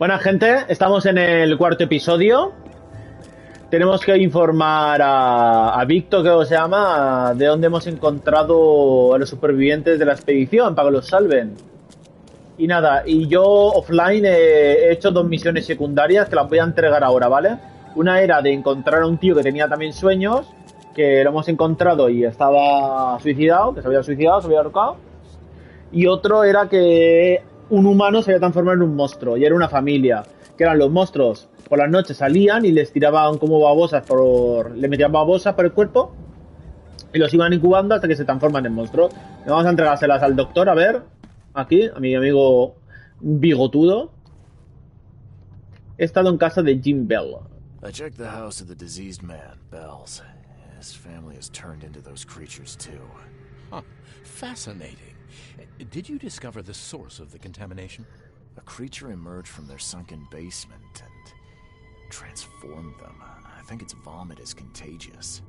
Buena gente, estamos en el cuarto episodio. Tenemos que informar a Víctor, que se llama, de dónde hemos encontrado a los supervivientes de la expedición para que los salven. Y nada, y yo offline he hecho dos misiones secundarias que las voy a entregar ahora, ¿vale? Una era de encontrar a un tío que tenía también sueños, que lo hemos encontrado y estaba suicidado, que se había suicidado, se había ahorcado. Y otro era que un humano se había transformado en un monstruo, y era una familia, que eran los monstruos. Por las noches salían y les tiraban como babosas le metían babosas por el cuerpo y los iban incubando hasta que se transforman en monstruos. Y vamos a entregárselas al doctor, a ver, aquí, a mi amigo bigotudo. He estado en casa de Jim Bell. I checked the house of the diseased man, Bells. His family has turned into those creatures too. Huh. Fascinating. Did you discover the source of the contamination? A creature emerged from their sunken basement and transformed them. I think its vomit is contagious.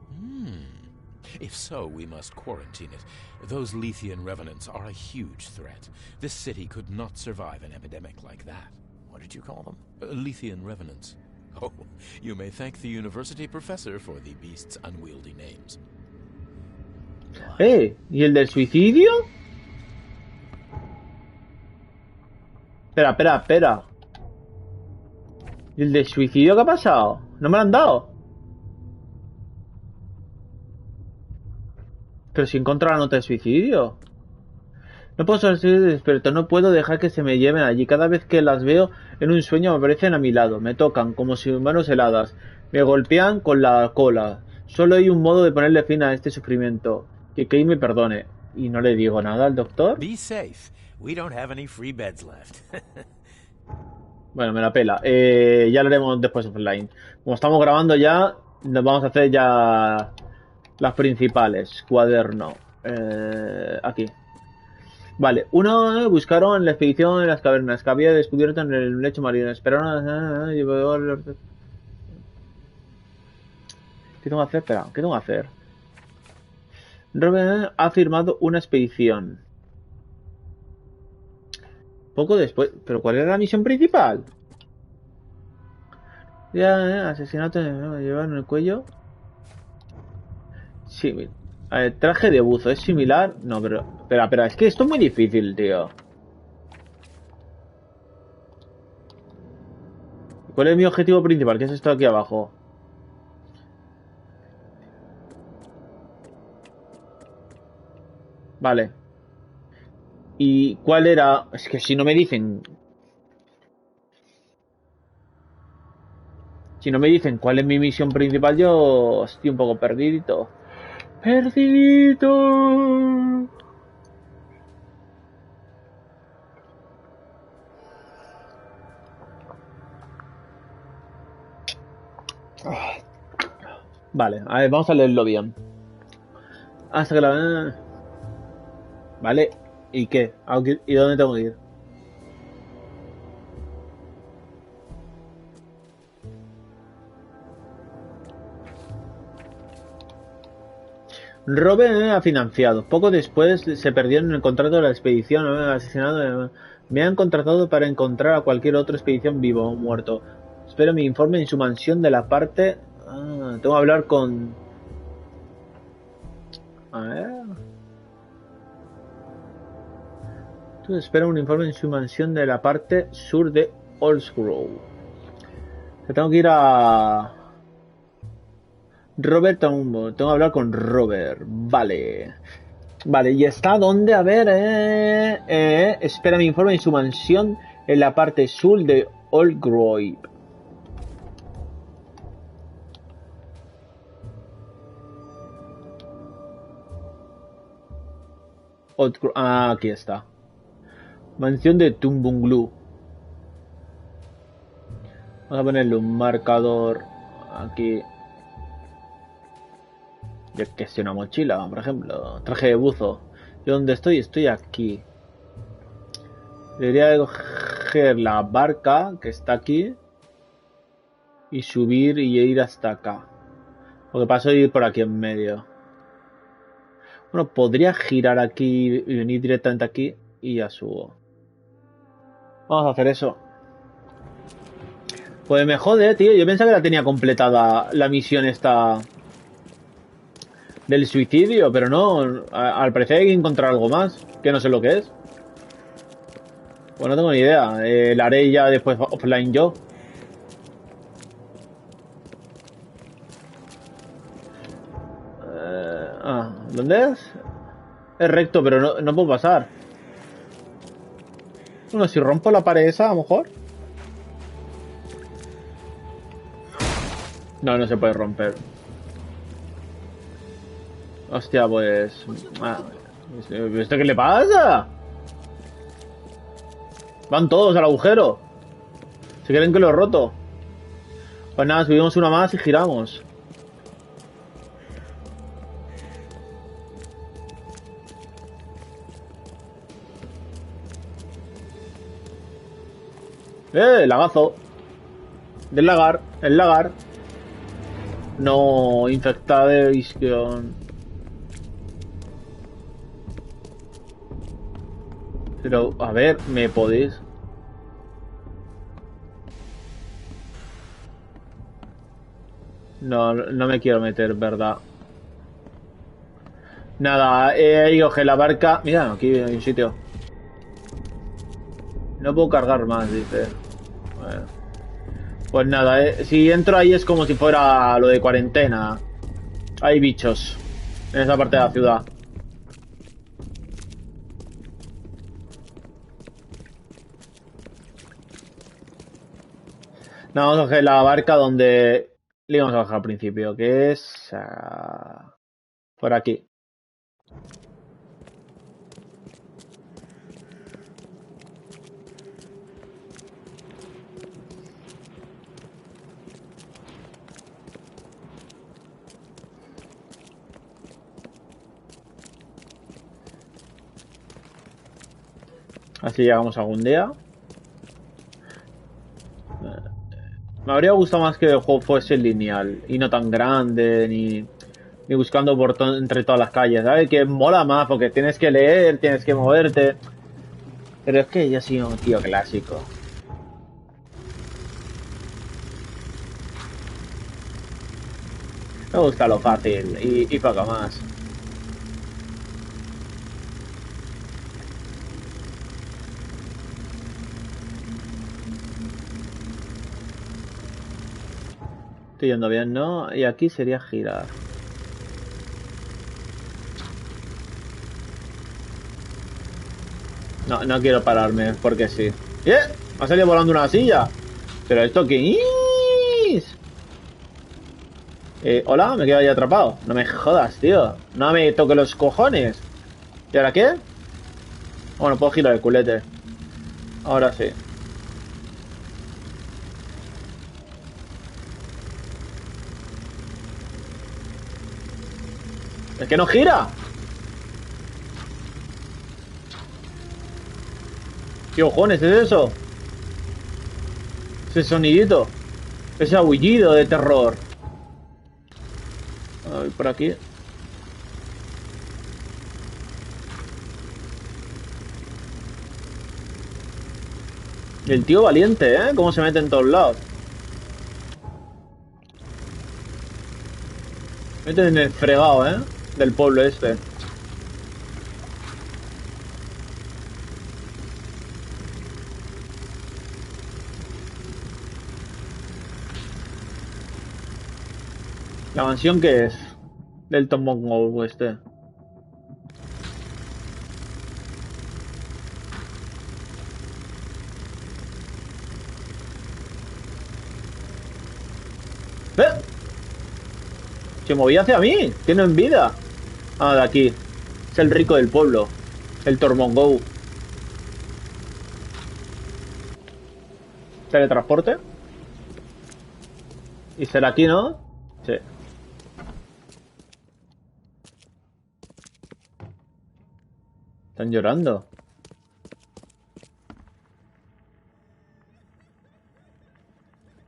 If so, we must quarantine it. Those Lethian revenants are a huge threat. This city could not survive an epidemic like that. What did you call them? Lethian revenants. Oh, you may thank the university professor for the beast's unwieldy names. ¿Y el del suicidio? Espera. ¿Y el del suicidio qué ha pasado? ¿No me lo han dado? Pero si encontré la nota de suicidio. No puedo ser despierto, no puedo dejar que se me lleven allí. Cada vez que las veo en un sueño me aparecen a mi lado, me tocan como si manos heladas, me golpean con la cola. Solo hay un modo de ponerle fin a este sufrimiento. Que Kay me perdone. Y no le digo nada al doctor. Be safe. We don't have any free beds left. Bueno, me la pela. Ya lo haremos después offline. Como estamos grabando ya, nos vamos a hacer ya las principales. Cuaderno. Aquí. Vale, uno buscaron la expedición en las cavernas que había descubierto en el lecho marino. Esperaron. ¿Qué tengo que hacer? Espera, ¿qué tengo que hacer? Robert ha firmado una expedición. Poco después. ¿Pero cuál era la misión principal? Ya, asesinato llevar en el cuello. Sí, a ver, traje de buzo, ¿es similar? No, pero... Espera, es que esto es muy difícil, tío. ¿Cuál es mi objetivo principal? ¿Qué es esto aquí abajo? Vale. ¿Y cuál era? Es que si no me dicen... Si no me dicen cuál es mi misión principal, yo estoy un poco perdidito. ¡Perdidito! Vale, a ver, vamos a leerlo bien. Hasta que la... Vale, ¿y qué? ¿Y dónde tengo que ir? Robert ha financiado. Poco después se perdió en el contrato de la expedición. Asesinado. Me han contratado para encontrar a cualquier otra expedición vivo o muerto. Espero mi informe en su mansión de la parte... tengo que hablar con... A ver... Tú espera un informe en su mansión de la parte sur de Oldsgrove. Tengo que ir a... Robert, tengo que hablar con Robert. Vale. Vale, ¿y está dónde? A ver, espera mi informe en su mansión en la parte sur de Oldsgrove. Aquí está. Mansión de Tumbunglu. Vamos a ponerle un marcador aquí. Yo que sé, una mochila, por ejemplo. Traje de buzo. ¿Yo dónde estoy? Estoy aquí. Debería coger la barca que está aquí. Y subir y ir hasta acá. Porque paso de ir por aquí en medio. Bueno, podría girar aquí y venir directamente aquí. Y ya subo. Vamos a hacer eso. Pues me jode, tío. Yo pensaba que la tenía completada la misión esta del suicidio, pero no. Al parecer hay que encontrar algo más, que no sé lo que es. Pues no tengo ni idea. La haré ya después offline yo. ¿Dónde es? Es recto, pero no puedo pasar. Bueno, si rompo la pared esa, a lo mejor. No, no se puede romper. Hostia, pues... ¿Esto qué le pasa? Van todos al agujero. Si creen que lo he roto. Pues nada, subimos una más y giramos. Lagazo. Del lagar. El lagar. No, infectada de visión. Pero, a ver, ¿me podéis? No, no me quiero meter, ¿verdad? Nada, ahí coge la barca. Mira, aquí hay un sitio. No puedo cargar más, dice. Bueno. Pues nada, si entro ahí es como si fuera lo de cuarentena. Hay bichos en esa parte de la ciudad. No, vamos a coger la barca donde le íbamos a bajar al principio, que es por aquí. Así llegamos algún día. Me habría gustado más que el juego fuese lineal y no tan grande, ni buscando entre todas las calles, ¿sabes? Que mola más porque tienes que leer, tienes que moverte. Pero es que yo soy un tío clásico. Me gusta lo fácil y poco más. Estoy yendo bien, ¿no? Y aquí sería girar. No, no quiero pararme, porque sí. ¡Eh! Me ha salido volando una silla. ¿Pero esto qué es? Hola, me quedo ahí atrapado. No me jodas, tío. No me toque los cojones. ¿Y ahora qué? Bueno, puedo girar el culete. Ahora sí. ¿Es que no gira? ¿Qué cojones es eso? Ese sonidito. Ese aullido de terror. A ver, por aquí. El tío valiente, ¿eh? Cómo se mete en todos lados. Mete en el fregado, ¿eh? Del pueblo este. ¿La mansión qué es? Del Tomongo este. ¡Eh! Se movía hacia mí. Tienen vida. Ah, de aquí. Es el rico del pueblo. El Tormongou. Teletransporte. ¿Y será aquí, no? Sí. Están llorando.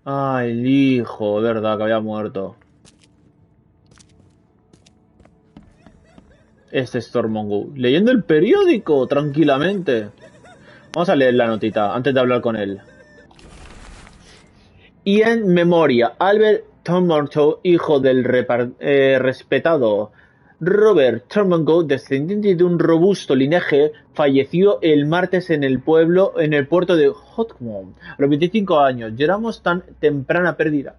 Ay, el hijo, verdad, que había muerto. Este es Tormongou. Leyendo el periódico, tranquilamente. Vamos a leer la notita antes de hablar con él. Y en memoria, Albert Thornmonroe, hijo del respetado Robert Thornmonroe, descendiente de un robusto linaje, falleció el martes en el puerto de Hotmont, a los 25 años. Lloramos tan temprana pérdida,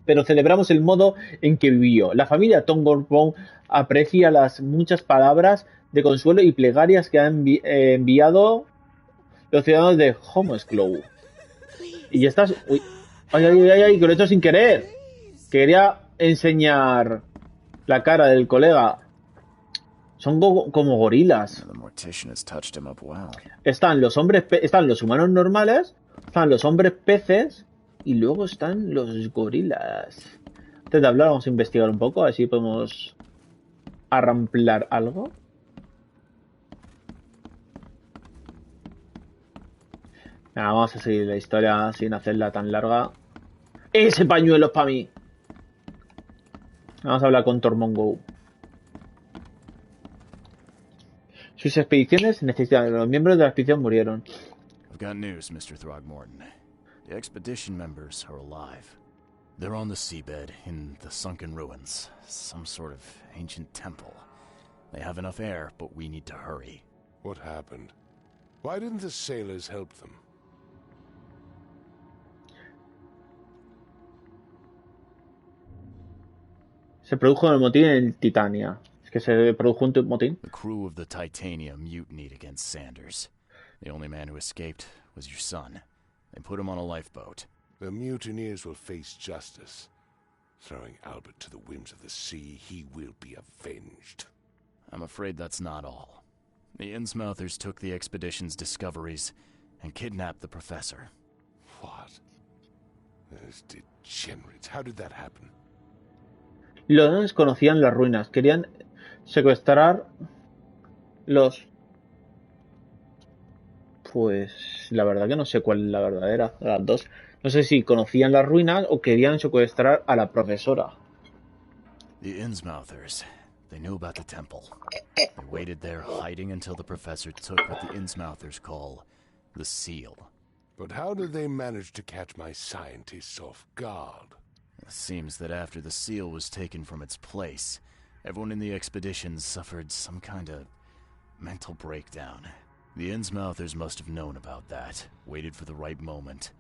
pero celebramos el modo en que vivió. La familia Thornmonroe aprecia las muchas palabras de consuelo y plegarias que han enviado los ciudadanos de Homesclough. Y ya estás... Uy. Ay, ay, ay, ay, que lo he hecho sin querer. Quería enseñar la cara del colega. Son como gorilas. The mortician has touched him up well. Están los hombres, están los humanos normales, están los hombres peces y luego están los gorilas. Antes de hablar, vamos a investigar un poco, a ver si podemos arramplar algo. Nada, vamos a seguir la historia sin hacerla tan larga. ¡Ese pañuelo es para mí! Vamos a hablar con Thornmonroe. Sus expediciones necesitan... Los miembros de la expedición murieron. I've got news, Mr. Throgmorton. The expedition members are alive. They're on the seabed in the sunken ruins. Some sort of ancient temple. They have enough air, but we need to hurry. What happened? Why didn't the sailors help them? Se produjo el motín en Titania. Es que se produjo un motín. The crew of the Titania mutinied against Sanders. The only man who escaped was your son. They put him on a lifeboat. The mutineers will face justice. Throwing Albert to the whims of the sea, he will be avenged. I'm afraid that's not all. The Innsmouthers took the expedition's discoveries and kidnapped the professor. What? Those degenerates. How did that happen? Los desconocían las ruinas. Querían secuestrar los... Pues la verdad que no sé cuál es la verdadera de las dos. No sé si conocían las ruinas o querían secuestrar a la profesora. The Innsmouthers. They knew about the temple. They waited there hiding until the professor took what the Innsmouthers call the seal. But how did they manage to catch my scientists off guard? It seems that after the seal was taken from its place, everyone in the expedition suffered some kind of mental breakdown. The Innsmouthers must have known about that, waited for the right moment.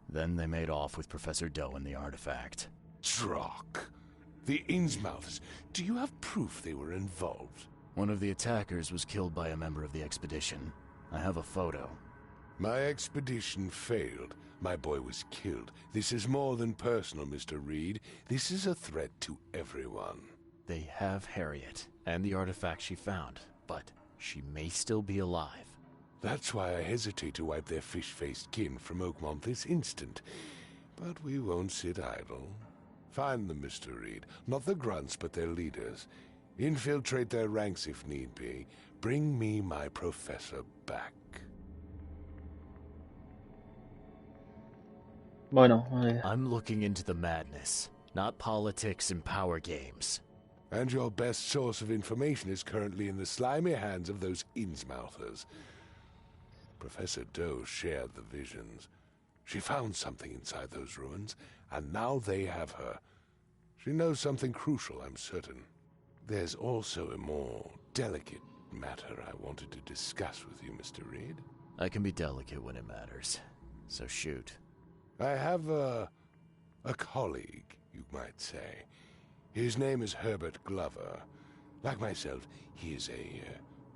Then they made off with Professor Doe and the artifact. Drock. The Innsmouthers. Do you have proof they were involved? One of the attackers was killed by a member of the expedition. I have a photo. My expedition failed. My boy was killed. This is more than personal, Mr. Reed. This is a threat to everyone. They have Harriet and the artifact she found, but she may still be alive. That's why I hesitate to wipe their fish-faced kin from Oakmont this instant. But we won't sit idle. Find them, Mr. Reed. Not the grunts, but their leaders. Infiltrate their ranks if need be. Bring me my professor back. Bueno, I'm looking into the madness, not politics and power games. And your best source of information is currently in the slimy hands of those Innsmouthers. Professor Doe shared the visions. She found something inside those ruins, and now they have her. She knows something crucial, I'm certain. There's also a more delicate matter I wanted to discuss with you, Mr. Reed. I can be delicate when it matters, so shoot. I have a colleague, you might say. His name is Herbert Glover. Like myself, he is a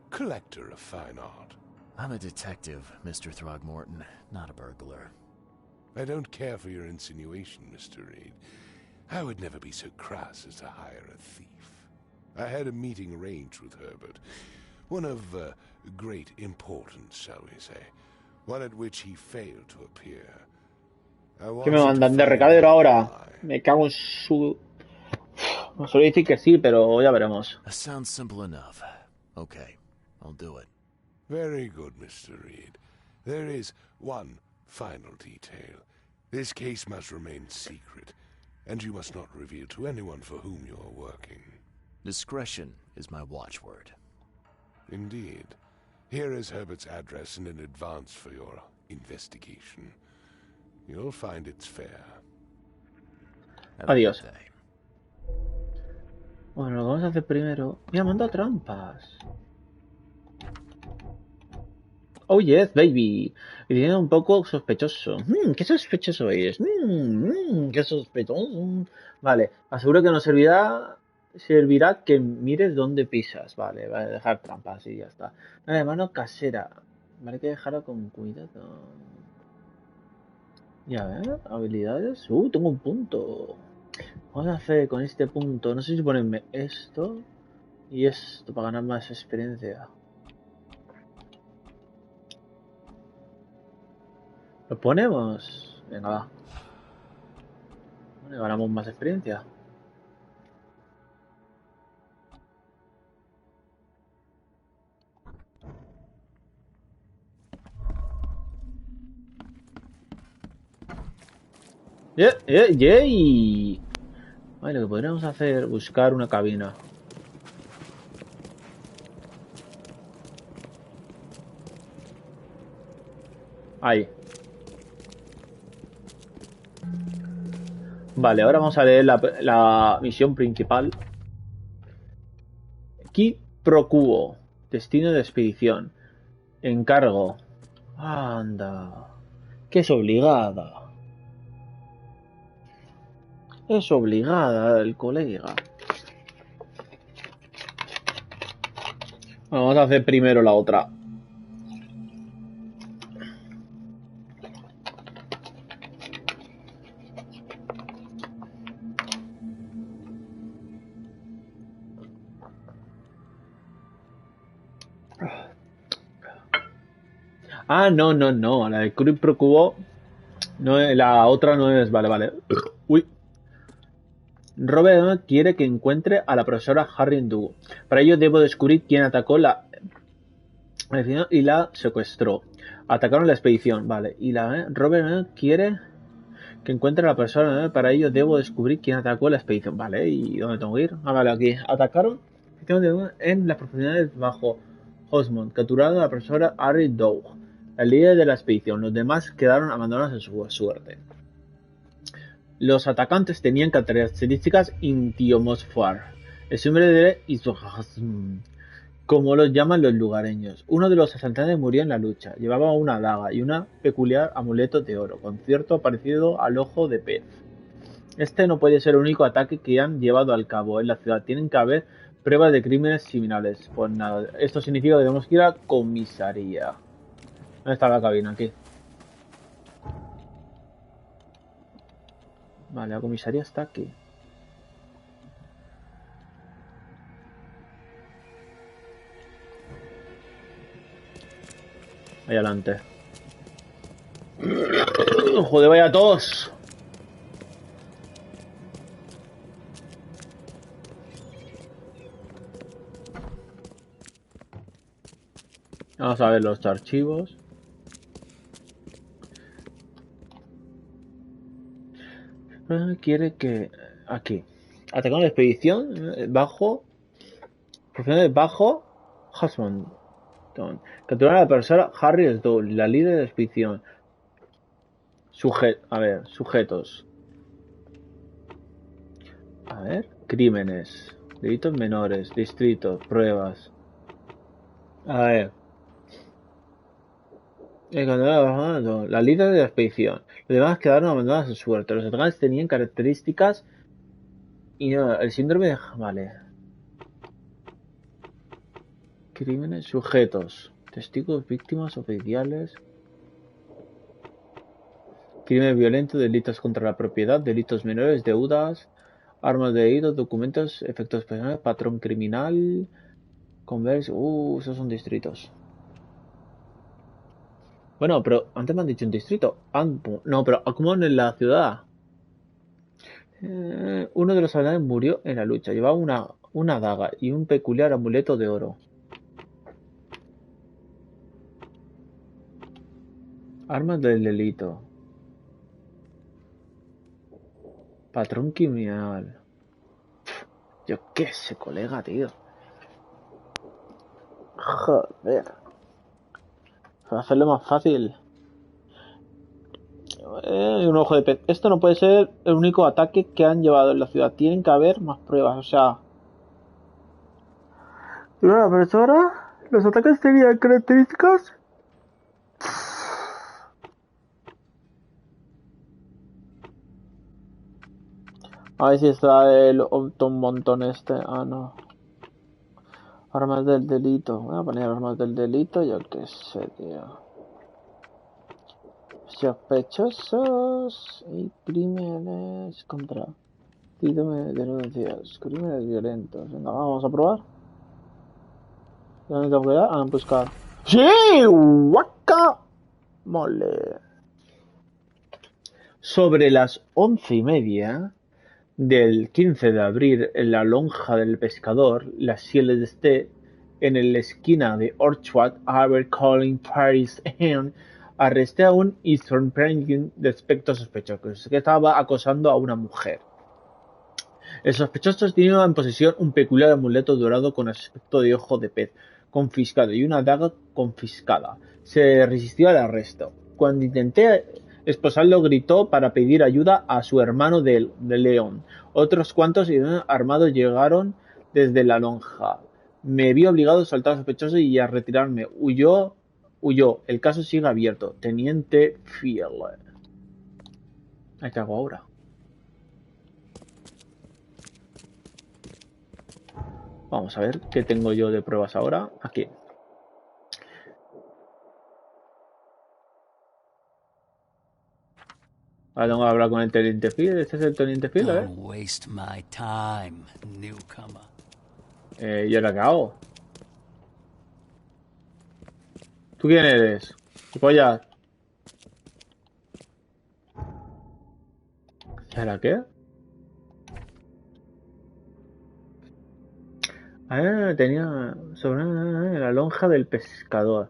collector of fine art. I'm a detective, Mr. Throgmorton, not a burglar. I don't care for your insinuation, Mr. Reed. I would never be so crass as to hire a thief. I had a meeting arranged with Herbert. One of great importance, shall we say. One at which he failed to appear. ¿Qué me mandan de recadero ahora? Me cago en su... No suelo decir que sí, pero ya veremos. That sounds simple enough. Okay, I'll do it. Very good, Mr. Reed. There is one final detail. This case must remain secret, and you must not reveal to anyone for whom you are working. Discretion is my watchword. Indeed. Here is Herbert's address and an advance for your investigation. You'll find it's fair. Adiós. Bueno, lo que vamos a hacer primero... Mira, manda trampas. Oh yes, baby. Y viene un poco sospechoso. ¿Qué sospechoso es? ¿Qué sospechoso? Vale, aseguro que nos servirá que mires dónde pisas. Vale, a dejar trampas y ya está. Vale, mano casera. Vale, hay que dejarlo con cuidado. Y a ver, habilidades. Tengo un punto. Vamos a hacer con este punto. No sé si ponerme esto y esto para ganar más experiencia. ¿Lo ponemos? Venga, va. Vale, ganamos más experiencia. ¡Yay! Vale, lo que podríamos hacer, buscar una cabina. Ahí. Vale, ahora vamos a leer la misión principal. Qui pro quo. Destino de expedición. Encargo. Anda. Que es obligada. Es obligada el colega. Vamos a hacer primero la otra. Ah, no. La de Cri pro quo. No, la otra no es. Vale. Uy. Robert quiere que encuentre a la profesora Harriet Due. Para ello debo descubrir quién atacó la expedición y la secuestró. Atacaron la expedición, vale. Y Robert quiere que encuentre a la profesora. Para ello debo descubrir quién atacó la expedición. Vale, ¿y dónde tengo que ir? Ah, vale, aquí. Atacaron en las profundidades bajo Osmond. Capturaron a la profesora Harriet Due, la líder de la expedición. Los demás quedaron abandonados en su suerte. Los atacantes tenían características intiomorfas, el símbolo de Isohasm, como los llaman los lugareños. Uno de los asaltantes murió en la lucha. Llevaba una daga y una peculiar amuleto de oro, con cierto parecido al ojo de pez. Este no puede ser el único ataque que han llevado al cabo en la ciudad. Tienen que haber pruebas de crímenes similares. Pues nada, esto significa que tenemos que ir a la comisaría. ¿Dónde está la cabina? Aquí. Vale, la comisaría está aquí. Ahí adelante. Joder, vaya tos. Vamos a ver los archivos. Quiere que... Aquí. Atacando la expedición bajo... Profesionales bajo... Husband. Capturar a la profesora Harriet Due, la líder de la expedición. Sujetos. A ver. Crímenes. Delitos menores. Distritos. Pruebas. A ver. La líder de la expedición. Los demás quedaron abandonados a su suerte. Los atacantes tenían características y no, el síndrome de... Vale. Crímenes, sujetos, testigos, víctimas, oficiales. Crímenes violentos, delitos contra la propiedad, delitos menores, deudas, armas de delito, documentos, efectos personales, patrón criminal, converso. Esos son distritos. Bueno, pero antes me han dicho un distrito. No, pero ¿cómo en la ciudad? Uno de los soldados murió en la lucha. Llevaba una daga y un peculiar amuleto de oro. Armas del delito. Patrón criminal. Yo qué sé, colega, tío. Joder. Para hacerlo más fácil. Un ojo de pez. Esto no puede ser el único ataque que han llevado en la ciudad. Tienen que haber más pruebas. O sea, una persona. Los ataques tenían características. A ver si está el un montón este. Ah, no. Armas del delito. Voy a poner armas del delito. Yo qué sé, tío. Sospechosos y crímenes contra. Dígame denuncias. Crímenes violentos. Venga, vamos a probar. ¿Dónde tengo que ir? A buscar. ¡Sí! ¡Guaca! Mole. Sobre las 11:30 del 15 de abril, en la lonja del pescador, la Sieles de Este, en la esquina de Orchard, Abercolin, Paris, arresté a un Eastern Penguin de aspecto sospechoso que estaba acosando a una mujer. El sospechoso tenía en posesión un peculiar amuleto dorado con aspecto de ojo de pez, confiscado, y una daga confiscada. Se resistió al arresto. Cuando intenté esposarlo, gritó para pedir ayuda a su hermano de León. Otros cuantos armados llegaron desde la lonja. Me vi obligado a soltar al sospechoso y a retirarme. Huyó. El caso sigue abierto. Teniente Fiel. ¿Qué hago ahora? Vamos a ver qué tengo yo de pruebas ahora. Aquí. Ahora tengo que hablar con el teniente Phil. ¿Este es el teniente Phil? A ver. Don't waste my time, newcomer. ¿Y ahora qué hago? ¿Tú quién eres? ¿Qué pollas? ¿Y ahora qué? Tenía sobre la lonja del pescador.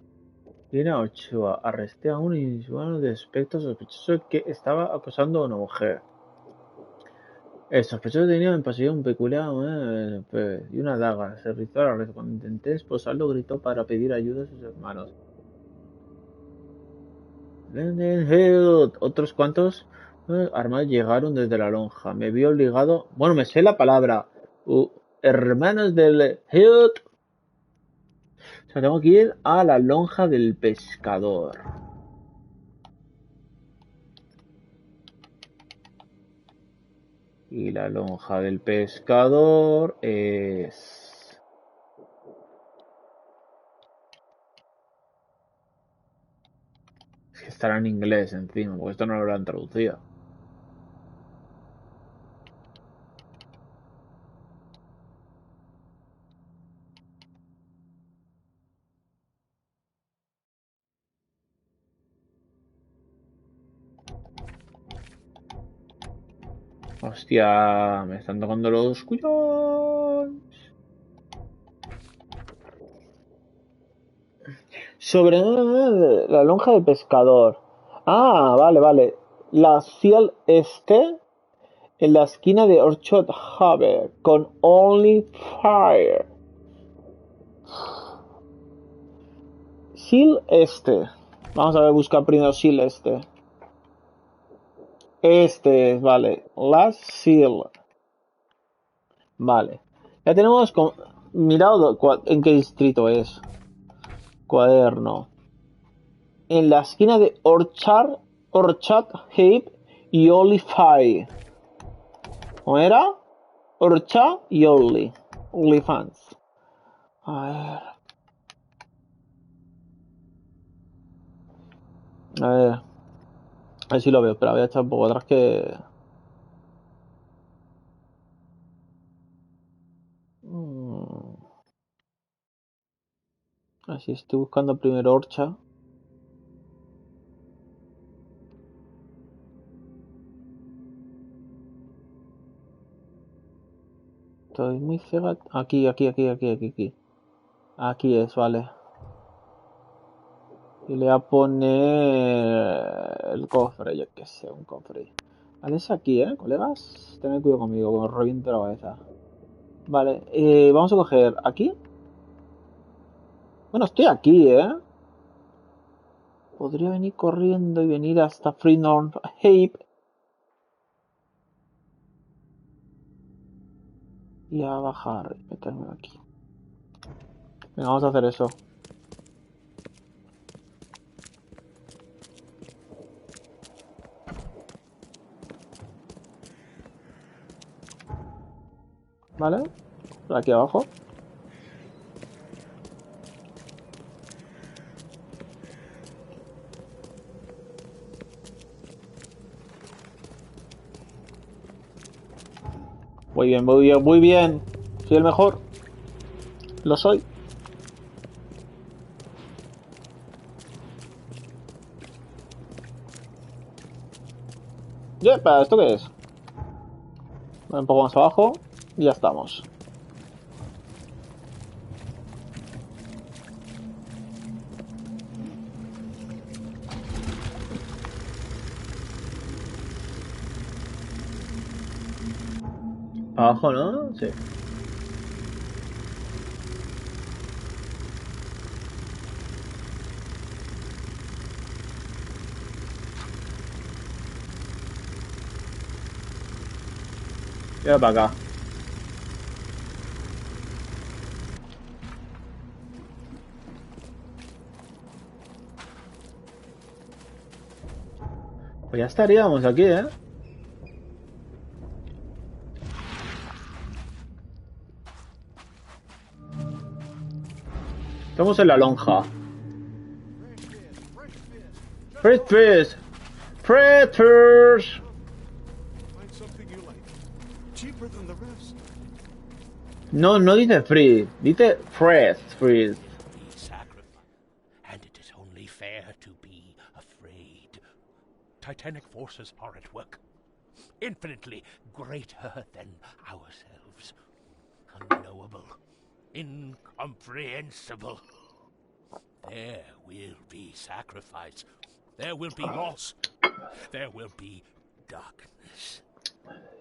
Viene a Ochoa. Arresté a un insuano de aspecto sospechoso que estaba acosando a una mujer. El sospechoso tenía en posesión un peculiar y una daga. Se rizó al arresto. Cuando intenté esposarlo, gritó para pedir ayuda a sus hermanos. Otros cuantos armados llegaron desde la lonja. Me vi obligado. Bueno, me sé la palabra. Hermanos del Hilt. O sea, tengo que ir a la lonja del pescador. Y la lonja del pescador es... Es que estará en inglés encima, porque esto no lo habrán traducido. Hostia, me están tocando los cuñones. Sobre la lonja del pescador. Ah, vale. La Ciel este en la esquina de Orchard Harbor con Only Fire. Seal este. Vamos a ver, buscar primero Seal este. Este es, vale. Last Seal. Vale. Ya tenemos mirado en qué distrito es. Cuaderno. En la esquina de Orchard Heap y Only Fire. ¿Cómo era? Orchard y Only Fans. A ver. A ver si lo veo. Espera, voy a echar un poco atrás que... Así estoy buscando primero Orcha. Estoy muy cegado. Aquí. Aquí es, vale. Y le voy a poner el cofre, yo que sé, un cofre. Vale, es aquí, colegas. Tened cuidado conmigo, que os reviento la cabeza. Vale, vamos a coger aquí. Bueno, estoy aquí, podría venir corriendo y venir hasta Freenorm Hape y a bajar y meterme aquí. Venga, vamos a hacer eso. ¿Vale? Por aquí abajo. Muy bien, muy bien, muy bien. Soy el mejor. Lo soy. Yepa, ¿esto qué es? Un poco más abajo y ya estamos. Abajo, ¿no? Sí. Mira para acá. Pues ya estaríamos aquí, ¿eh? Estamos en la lonja. Fresh fish. Fresh fish. No, no dice free, dice fresh fish. And it is only fair to be afraid. Titanic forces are at work, infinitely greater than ourselves. Unknowable, incomprehensible. There will be sacrifice. There will be loss. There will be darkness.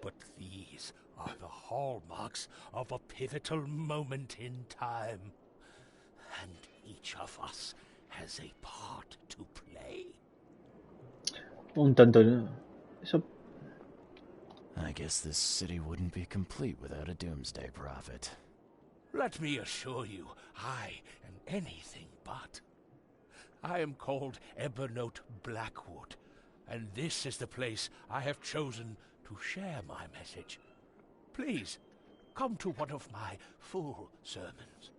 But these are the hallmarks of a pivotal moment in time. And each of us has a part to play. Un tanto. Eso. I guess this city wouldn't be complete without a doomsday prophet. Let me assure you, I am anything but. I am called Ebernote Blackwood, and this is the place I have chosen to share my message. Please, come to one of my full sermons.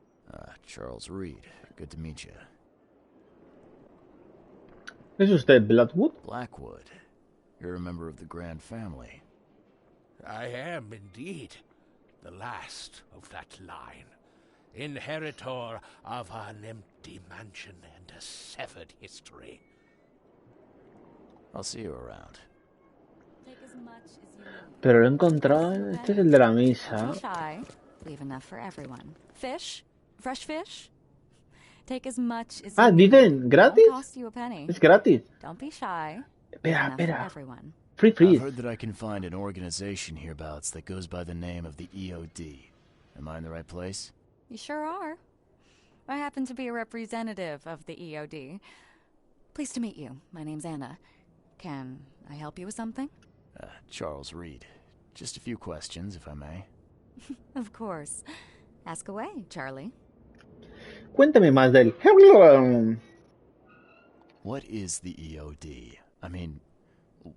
Charles Reed. Good to meet you. ¿Es usted Blackwood? Blackwood. You're a member of the Grand Family. I am indeed the last of that line. Inheritor of an empty mansion and a severed history. I'll see you around. Pero lo he encontrado. Este es el de la misa. Leave enough for everyone. Fish? Fresh fish? Take as much as Ah, dicen gratis. cost you a penny. Es gratis. Don't be shy. Espera, Enough for espera. everyone. Free I've freeze. heard that I can find an organization hereabouts that goes by the name of the EOD. Am I in the right place? You sure are. I happen to be a representative of the EOD. Pleased to meet you. My name's Anna. Can I help you with something? Charles Reed. Just a few questions, if I may. Of course. Ask away, Charlie. Cuéntame más del. What is the EOD? I mean,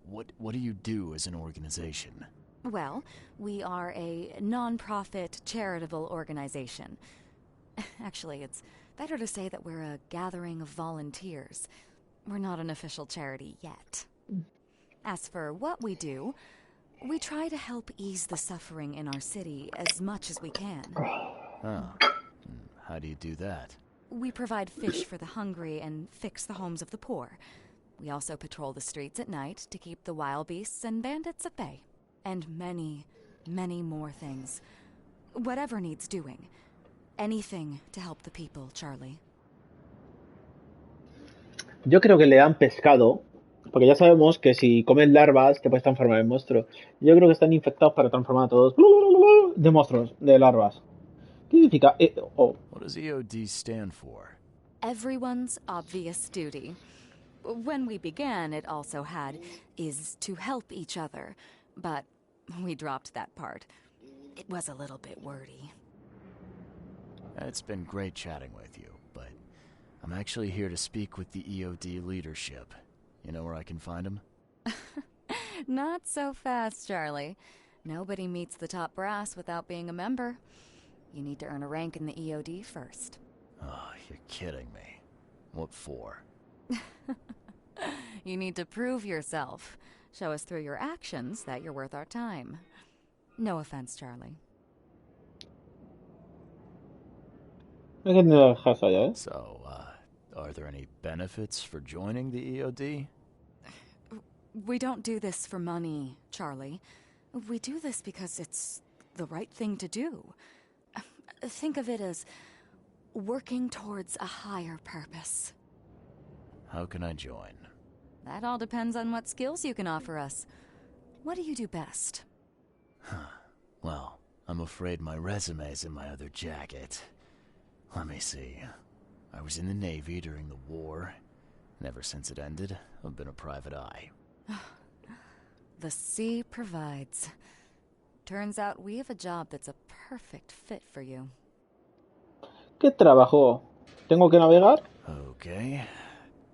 what do you do as an organization? Well, we are a non-profit charitable organization. Actually, it's better to say that we're a gathering of volunteers. We're not an official charity yet. As for what we do, we try to help ease the suffering in our city as much as we can. Oh. How do you do that? We provide fish for the hungry and fix the homes of the poor. We also patrol the streets at night to keep the wild beasts and bandits at bay. And many, many more things. Whatever needs doing. Anything to help the people, Charlie. Yo creo que le dan pescado. Porque ya sabemos que si comes larvas te puedes transformar en monstruo. Yo creo que están infectados para transformar a todos de monstruos, de larvas. ¿Qué significa EO? What does EOD stand for? Everyone's obvious duty. When we began, it also had is to help each other, but we dropped that part. It was a little bit wordy. It's been great chatting with you, but I'm actually here to speak with the EOD leadership. You know where I can find them? Not so fast, Charlie. Nobody meets the top brass without being a member. You need to earn a rank in the EOD first. Oh, you're kidding me. What for? You need to prove yourself. Show us through your actions that you're worth our time. No offense, Charlie. So, are there any benefits for joining the EOD? We don't do this for money, Charlie. We do this because it's the right thing to do. Think of it as working towards a higher purpose. How can I join? That all depends on what skills you can offer us. What do you do best? Well, I'm afraid my resume's in my other jacket. Let me see. I was in the Navy during the war, and ever since it ended, I've been a private eye. The sea provides. Turns out we have a job that's a perfect fit for you. ¿Qué trabajo? ¿Tengo que navegar? Okay.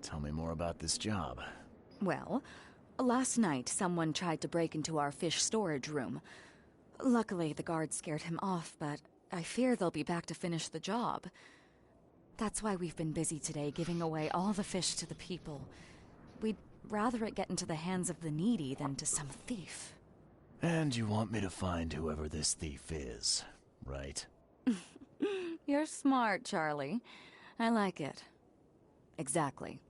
Tell me more about this job. Well, last night someone tried to break into our fish storage room. Luckily, the guards scared him off, but I fear they'll be back to finish the job. That's why we've been busy today giving away all the fish to the people. We'd rather it get into the hands of the needy than to some thief. And you want me to find whoever this thief is, right? You're smart, Charlie. I like it. Exactly.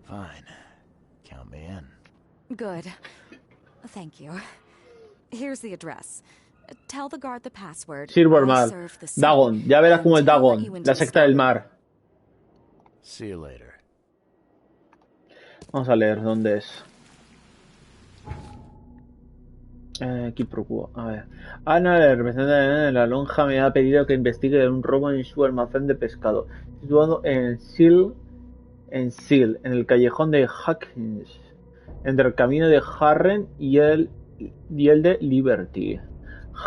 Fine. Count me in. Good. Thank you. Here's the address. Tell the guard the password. Silvermar. Dagon. Ya verás cómo es Dagon. La secta del mar. See you later. Vamos a leer dónde es. Aquí procuro. A ver. Ana, el representante de la lonja, me ha pedido que investigue un robo en su almacén de pescado, situado en Seal, en el callejón de Hawkins, entre el camino de Harren y el de Liberty.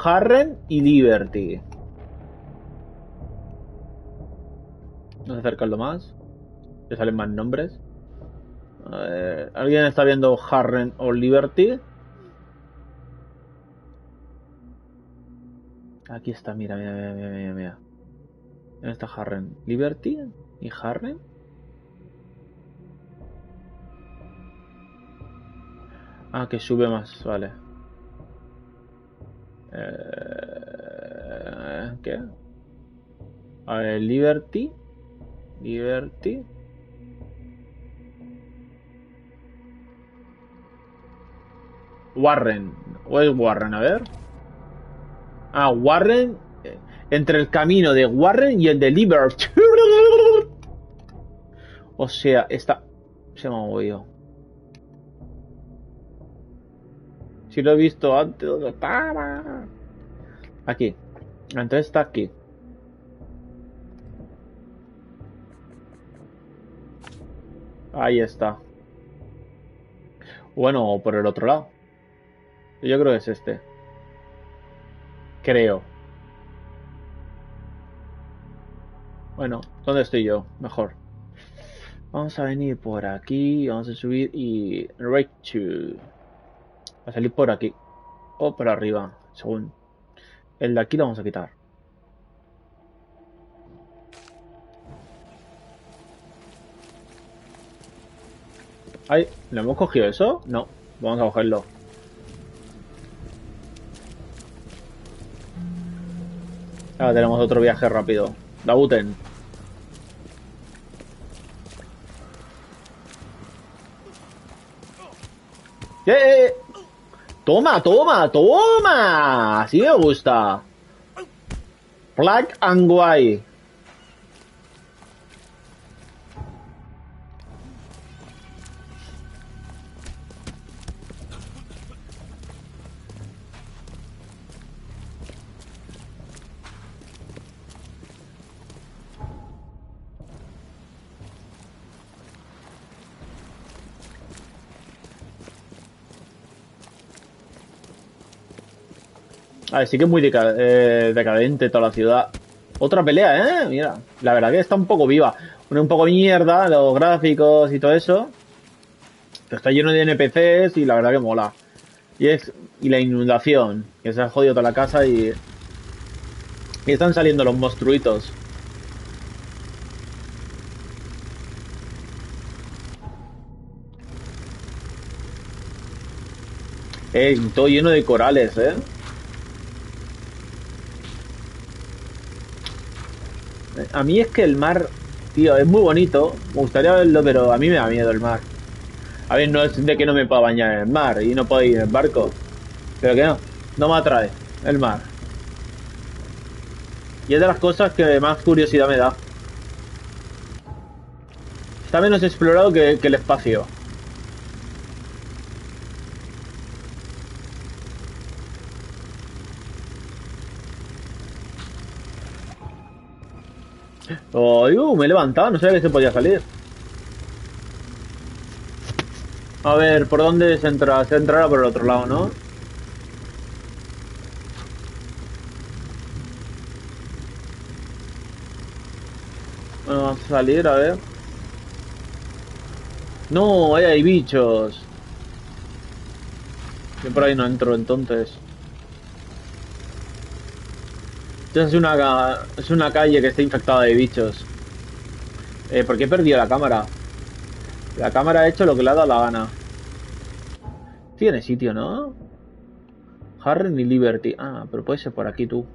Harren y Liberty. Vamos a acercarlo más. ¿Le salen más nombres? A ver, ¿alguien está viendo Harren o Liberty? Aquí está, mira. ¿Dónde está Harren? ¿Liberty? ¿Y Harren? Ah, que sube más, vale. ¿Qué? A ver, Liberty. Warren. ¿O es Warren? A ver. Ah, Warren. Entre el camino de Warren y el de Liberty. O sea, está... Se me ha movido. Si lo he visto antes, ¿dónde estaba? Aquí. Entonces está aquí. Ahí está. Bueno, o por el otro lado. Yo creo que es este. Creo. Bueno, ¿dónde estoy yo? Mejor. Vamos a venir por aquí. Vamos a subir y... Right to... A salir por aquí. O por arriba, según. El de aquí lo vamos a quitar. Ay, ¿no hemos cogido eso? No, vamos a cogerlo. Ahora tenemos otro viaje rápido. Dabuten. ¡Eh! ¡Toma, toma, toma! Así me gusta. Black and white. A ver, sí que es muy decadente toda la ciudad. Otra pelea, ¿eh? Mira, la verdad que está un poco viva. Un poco mierda, los gráficos y todo eso. Pero está lleno de NPCs y la verdad que mola. Y la inundación, que se ha jodido toda la casa y están saliendo los monstruitos. Todo lleno de corales, ¿eh? A mí es que el mar, tío, es muy bonito. Me gustaría verlo, pero a mí me da miedo el mar. A ver, no es de que no me pueda bañar en el mar y no puedo ir en barco. Pero que no me atrae el mar. Y es de las cosas que más curiosidad me da. Está menos explorado que el espacio. Oh, me he levantado, no sabía que se podía salir. A ver, ¿por dónde se entra? Se entrará por el otro lado, ¿no? Bueno, vamos a salir, a ver. No, ahí hay bichos. Yo por ahí no entro, entonces. Esta es una calle que está infectada de bichos. ¿Por qué he perdido la cámara? La cámara ha hecho lo que le ha dado la gana. Tiene sitio, ¿no? Harren y Liberty. Ah, pero puede ser por aquí tú.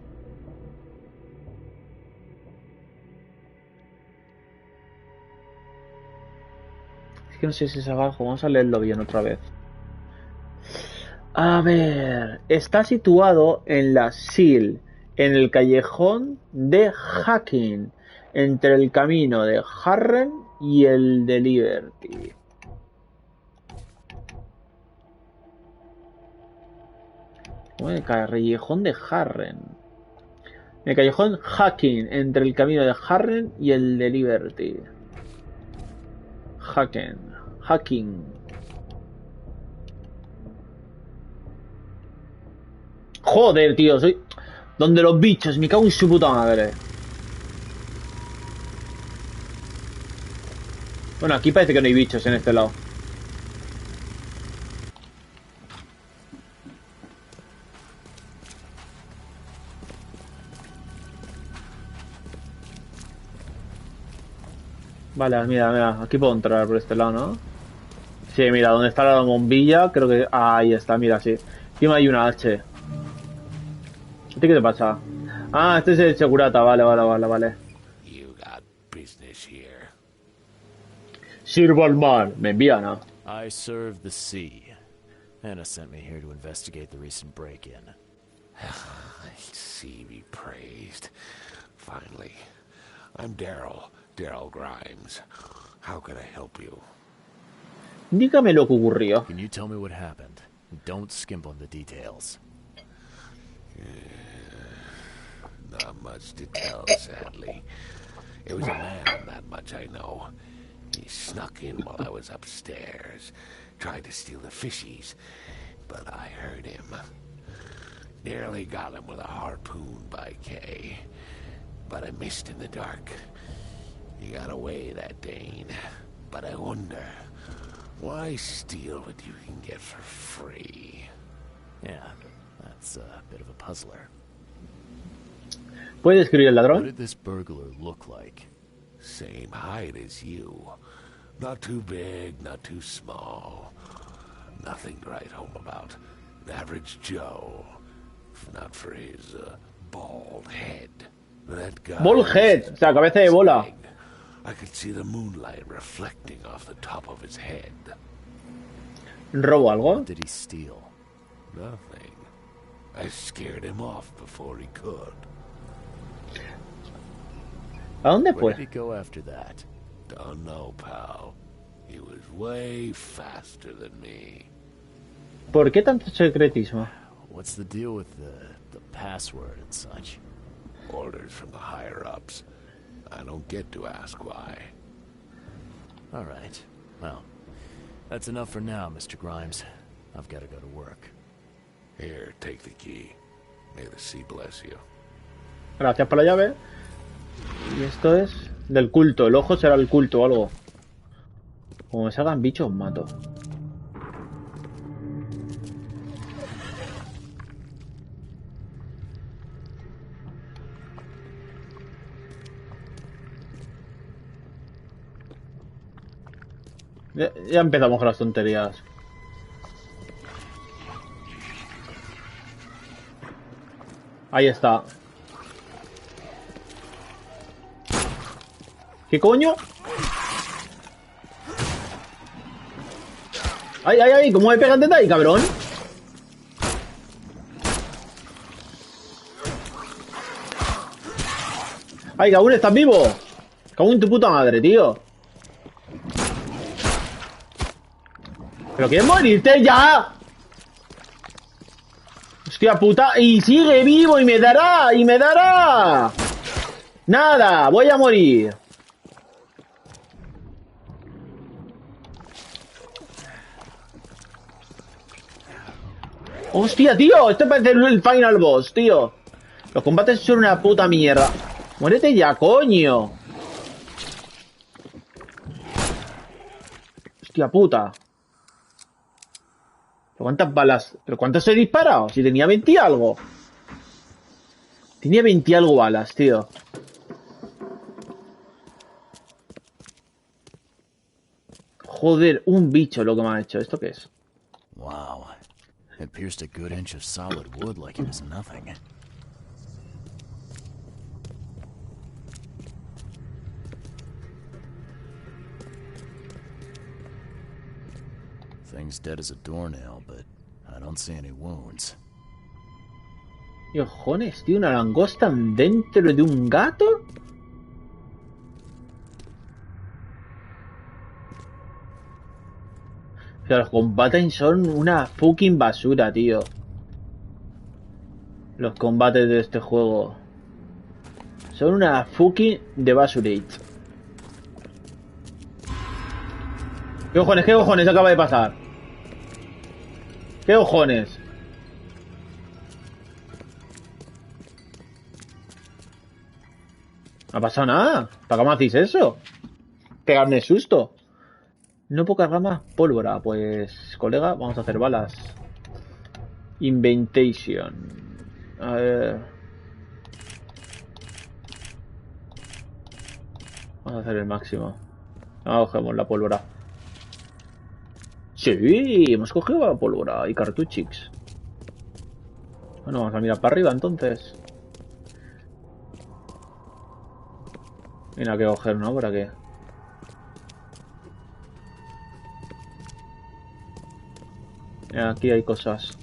Es que no sé si es abajo. Vamos a leerlo bien otra vez. A ver. Está situado en la SIL, en el callejón de Hacking, entre el camino de Harren y el de Liberty. El callejón de Harren. El callejón Hacking, entre el camino de Harren y el de Liberty. Hacking. Joder, tío, soy... Donde los bichos, me cago en su puta madre. Bueno, aquí parece que no hay bichos en este lado. Vale, mira, aquí puedo entrar por este lado, ¿no? Sí, mira, donde está la bombilla, creo que... Ah, ahí está, mira, sí. Encima hay una H. ¿A ti qué te pasa? Ah, este es el segurata, vale. You got business here. Sirvo al mar, me envía, ¿no? I serve the sea. Anna sent me here to investigate the recent break-in. Sea be praised. Finally. I'm Daryl Grimes. How can I help you? Dígame lo que ocurrió. Can you tell me what happened? Don't skimp on the details. Not much to tell, sadly. It was a man, that much I know. He snuck in while I was upstairs, tried to steal the fishies, but I heard him. Nearly got him with a harpoon by Kay, but I missed in the dark. He got away, that Dane, but I wonder, why steal what you can get for free? Yeah, that's a bit of a puzzler. ¿Puede describir el What ladrón? did this burglar look like? Same height as you. Not too big, not too small. Nothing to write home about. An average Joe. If not for his bald head. That guy... Bald head, o sea, cabeza de bola. I could see the moonlight reflecting off the top of his head. ¿Robo algo? What did he steal? Nothing. I scared him off before he could. ¿A dónde Where fue? did he go after that? Don't know, pal. He was way faster than me. ¿Por qué tanto secretismo? What's the deal with the password and such? Orders from the higher-ups. I don't get to ask why. All right. Well, that's enough for now, Mr. Grimes. I've got to go to work. Here, take the key. May the sea bless you. Gracias por la llave. Y esto es del culto. El ojo será el culto o algo. Como me salgan bichos, mato. Ya empezamos con las tonterías. Ahí está. ¿Qué coño? ¡Ay, ay, ay! ¿Cómo me pegan desde ahí, cabrón? ¡Ay, cabrón, estás vivo! Cago en tu puta madre, tío. ¿Pero quieres morirte ya? Hostia puta. Y sigue vivo y me dará. Y me dará. Nada, voy a morir. Hostia, tío. Esto parece el final boss, tío. Los combates son una puta mierda. Muérete ya, coño. Hostia puta. ¿Cuántas balas? ¿Pero cuántas he disparado? Si tenía 20 y algo. Tenía 20 y algo balas, tío. Joder, un bicho lo que me ha hecho. ¿Esto qué es? Wow. It pierced a good inch of solid wood like it was nothing. Thing's dead as a doornail, but I don't see any wounds. ¿Qué cojones, tío? ¿Una langosta dentro de un gato? O sea, los combates son una fucking basura, tío. Los combates de este juego son una fucking de basurate. ¿Qué cojones? ¿Qué cojones acaba de pasar? ¿Qué cojones? No ha pasado nada. ¿Para qué me hacéis eso? Pegarme susto. No puedo cargar más pólvora. Pues, colega, vamos a hacer balas. Inventation. A ver. Vamos a hacer el máximo. Cogemos la pólvora. Sí, hemos cogido la pólvora y cartuchix. Bueno, vamos a mirar para arriba entonces. Mira que coger, ¿no? Por aquí. Aquí hay cosas.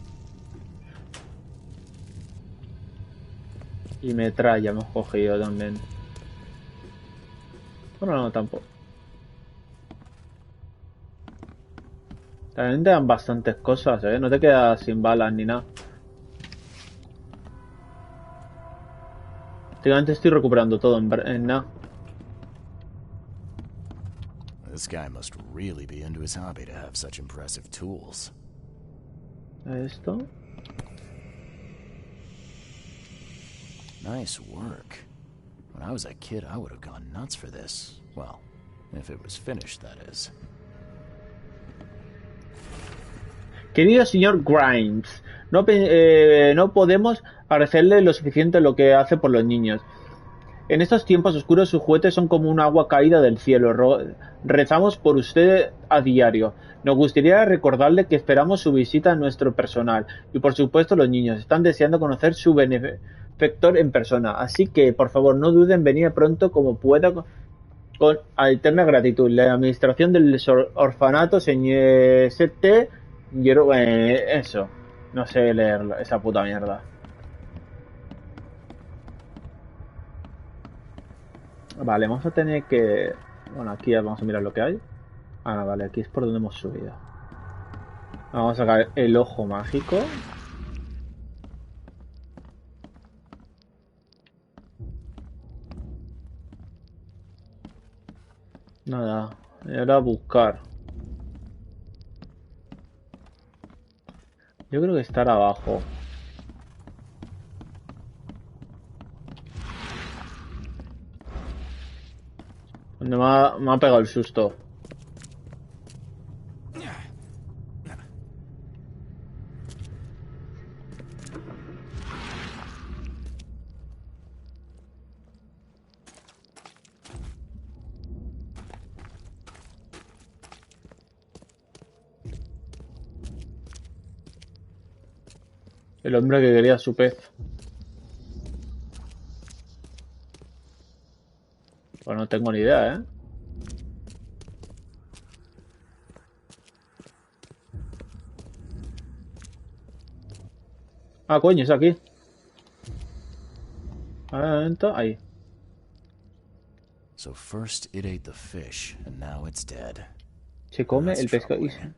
Y metralla hemos cogido también. Bueno, no, tampoco. También te dan bastantes cosas, ¿eh? No te quedas sin balas ni nada. Prácticamente estoy recuperando todo en nada. This guy must really be into his hobby to have such impressive tools. Esto. Nice work. When I was a kid, I would have gone nuts for this. Well, if it was finished, that is. Querido señor Grimes, no podemos agradecerle lo suficiente lo que hace por los niños. En estos tiempos oscuros sus juguetes son como un agua caída del cielo. Rezamos por usted a diario. Nos gustaría recordarle que esperamos su visita a nuestro personal. Y por supuesto los niños están deseando conocer su benefactor en persona. Así que por favor no duden en venir pronto como pueda con eterna gratitud. La administración del orfanato, señor ST... eso. No sé leer esa puta mierda. Vale, vamos a tener que... Bueno, aquí vamos a mirar lo que hay. Ah, vale, aquí es por donde hemos subido. Vamos a sacar el ojo mágico. Nada, y ahora a buscar. Yo creo que estará abajo. Donde me ha pegado el susto. El hombre que quería su pez. Pues no tengo ni idea, ¿eh? Ah, coño, es aquí. Ahora un momento, ahí. So first it ate the fish, and now it's dead. Se come That's el pescado. troubling.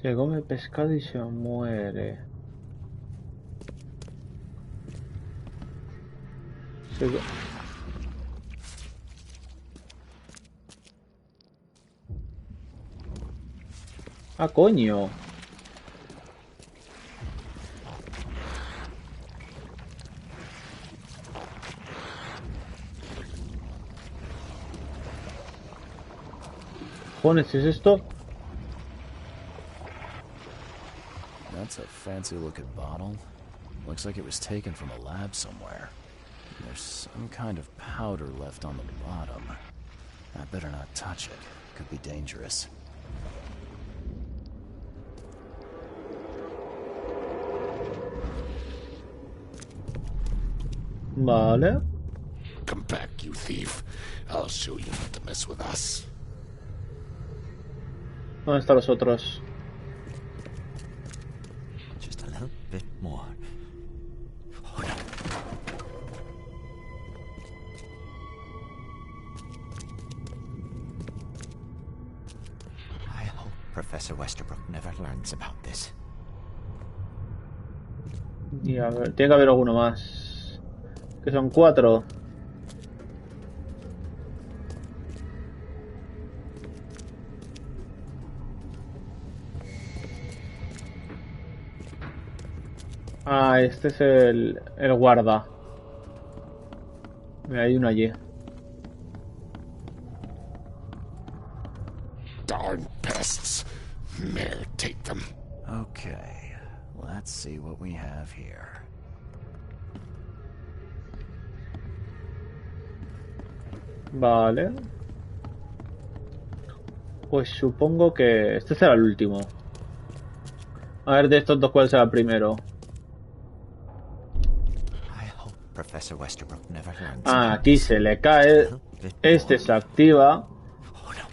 Se come el pescado y se muere. Se co- Ah, coño. Joder, ¿qué es esto? That's a fancy looking bottle. Looks like it was taken from a lab somewhere. There's some kind of powder left on the bottom. I better not touch it. Could be dangerous. Vale. Come back, you thief. I'll show you not to mess with us. ¿Dónde están los otros? Just a little bit more. Oh, no. I hope Professor Westerbrook never learns about this. Y a ver, tiene que haber alguno más. Que son 4. Ah, este es el guarda. Mira, hay uno allí. Darn pests. Mare take them. Okay, let's see what we have here. Vale. Pues supongo que este será el último. A ver de estos dos cuál será el primero. I hope Professor Westerbrook never learns Ah, about aquí this. se le cae. Este se activa. Oh, no.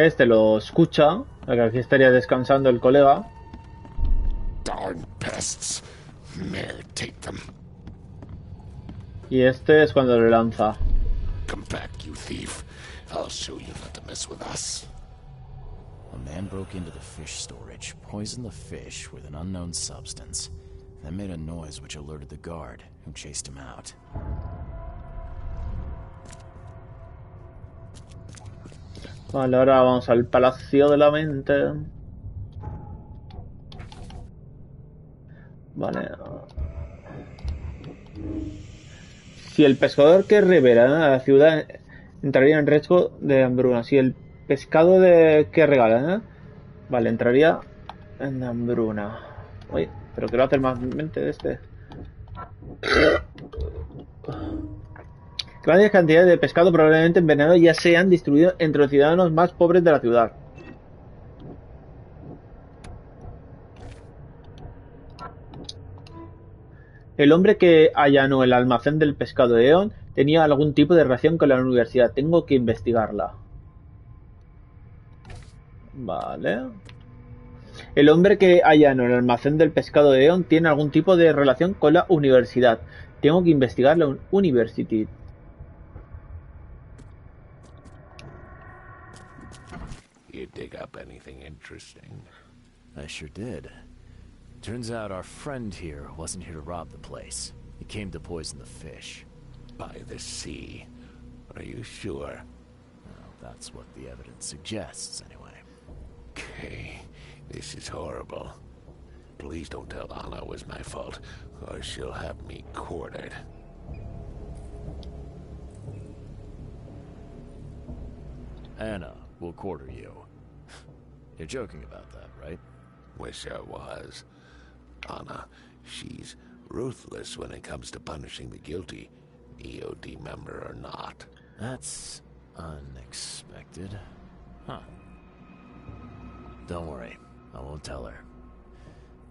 Este lo escucha. Que aquí estaría descansando el colega. Darn pests. Mare take them. Y este es cuando le lanza. Come back, you thief. I'll show you not to mess with us. A man broke into the fish storage, poisoned the fish with an unknown substance, then made a noise which alerted the guard, who chased him out. Vale, ahora vamos al Palacio de la Mente. Vale. Si el pescador que revela a la ciudad entraría en riesgo de hambruna. Si el pescado que regala, vale, entraría en hambruna. Oye, pero quiero hacer más mente de este. Grandes cantidades de pescado probablemente envenenado ya se han distribuido entre los ciudadanos más pobres de la ciudad. El hombre que allanó el almacén del pescado de Eon tenía algún tipo de relación con la universidad. Tengo que investigarla. Vale. El hombre que allanó el almacén del pescado de Eon tiene algún tipo de relación con la universidad. Tengo que investigar la university. You dig up anything interesting? I sure did. Turns out our friend here wasn't here to rob the place. He came to poison the fish. By the sea. Are you sure? Well, that's what the evidence suggests, anyway. Okay. This is horrible. Please don't tell Anna it was my fault, or she'll have me quartered. Anna will quarter you. You're joking about that, right? Wish I was. Anna, she's ruthless when it comes to punishing the guilty, EOD member or not. That's unexpected. Huh. Don't worry, I won't tell her.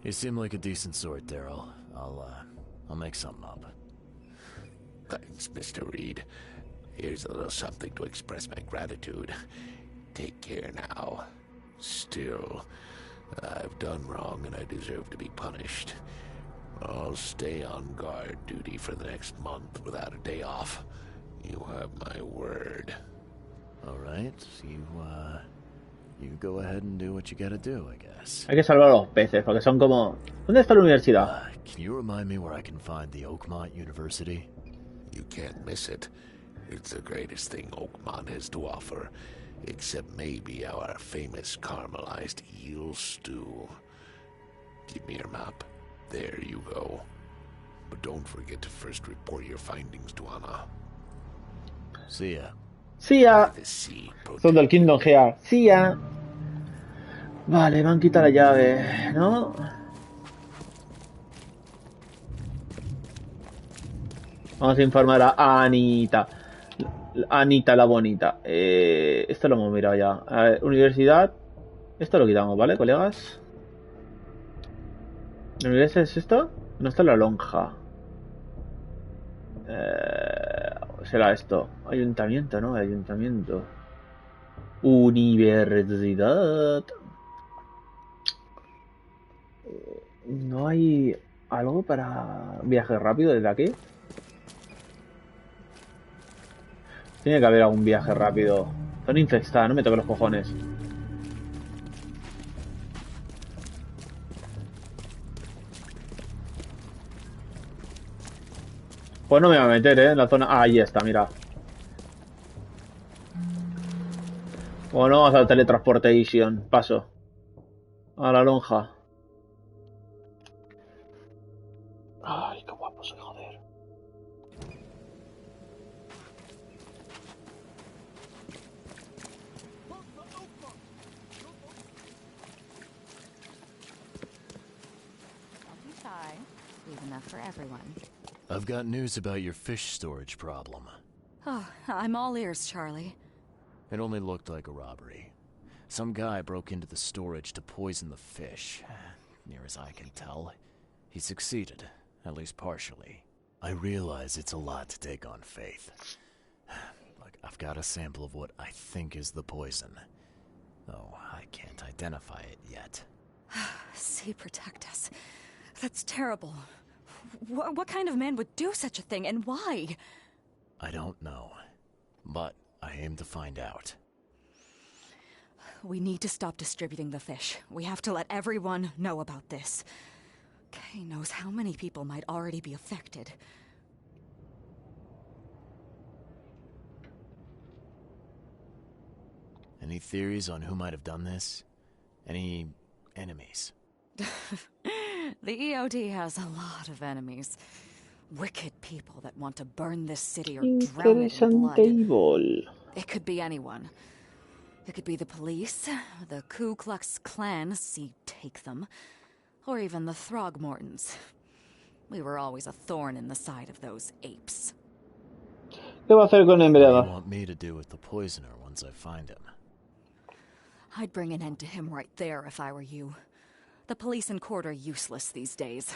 You seem like a decent sort, Daryl. I'll make something up. Thanks, Mr. Reed. Here's a little something to express my gratitude. Take care now. Still, I've done wrong and I deserve to be punished. I'll stay on guard duty for the next month without a day off. You have my word. All right, you go ahead and do what you gotta do, I guess. Hay que salvar a los peces, porque son como... ¿Dónde está la universidad? Can you remind me where I can find the Oakmont University? You can't miss it. It's the greatest thing Oakmont has to offer, except maybe our famous caramelized eel stew. Give me your map. There you go. But don't forget to first report your findings to Anna. See ya. Sí, ya. The sea Son del Kingdom Hearts. Sí, ya. Vale, me han quitado la llave, ¿no? Vamos a informar a Anita. Anita la bonita. Esto lo hemos mirado ya. A ver, universidad. Esto lo quitamos, ¿vale, colegas? ¿La universidad es esto? No está la lonja. Será esto. Ayuntamiento, ¿no? Ayuntamiento. Universidad. ¿No hay algo para viaje rápido desde aquí? Tiene que haber algún viaje rápido. Zona infestada, no me toques los cojones. Pues no me va a meter, en la zona... Ah, ahí está, mira. Bueno, vamos al teletransportation. Paso. A la lonja. Ay, qué guapo soy, joder. Enough for everyone. I've got news about your fish storage problem. Oh, I'm all ears, Charlie. It only looked like a robbery. Some guy broke into the storage to poison the fish. Near as I can tell, he succeeded, at least partially. I realize it's a lot to take on faith. Look, I've got a sample of what I think is the poison. Though I can't identify it yet. See, protect us. That's terrible. What kind of man would do such a thing, and why? I don't know, but I aim to find out. We need to stop distributing the fish. We have to let everyone know about this. Kay knows how many people might already be affected. Any theories on who might have done this? Any enemies? The EOD has a lot of enemies. Wicked people that want to burn this city or drown it in blood. It could be anyone. It could be the police, the Ku Klux Klan, see, take them, or even the Throgmortons. We were always a thorn in the side of those apes. ¿Qué va a hacer con el What do you empleado? want me to do with the poisoner once I find him? I'd bring an end to him right there if I were you. The police and court are useless these days.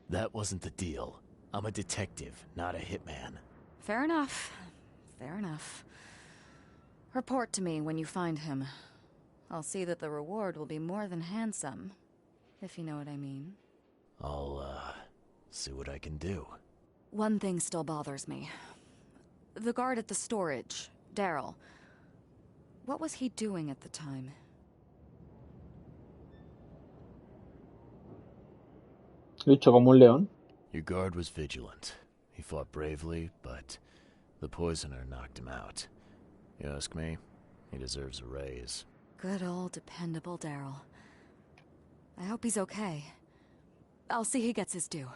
That wasn't the deal. I'm a detective, not a hitman. Fair enough. Fair enough. Report to me when you find him. I'll see that the reward will be more than handsome, if you know what I mean. I'll, see what I can do. One thing still bothers me. The guard at the storage, Daryl. What was he doing at the time? Lucho como un león. Your guard was vigilant. He fought bravely, but the poisoner knocked him out. You ask me, he deserves a raise. Good old dependable Daryl. I hope he's okay. I'll see he gets his due.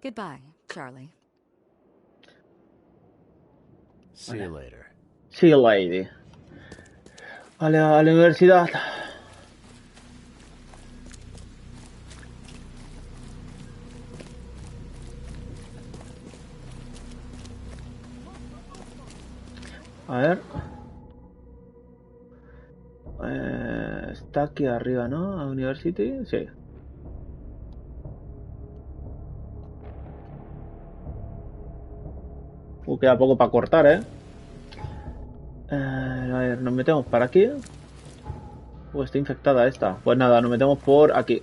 Goodbye, Charlie. See you later. See you lady. Vale, a la universidad. A ver. Está aquí arriba, ¿no? A University, sí. Queda poco para cortar, ¿eh? A ver, nos metemos para aquí. Está infectada esta. Pues nada, nos metemos por aquí.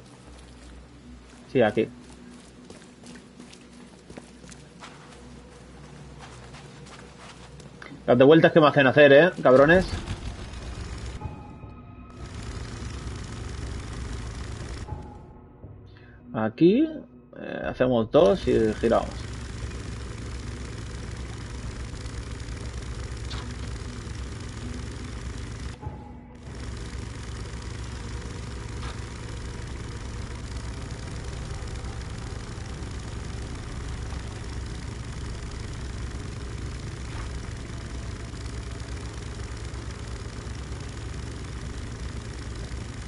Sí, aquí. Las de vueltas que me hacen hacer, cabrones. Aquí hacemos dos y giramos.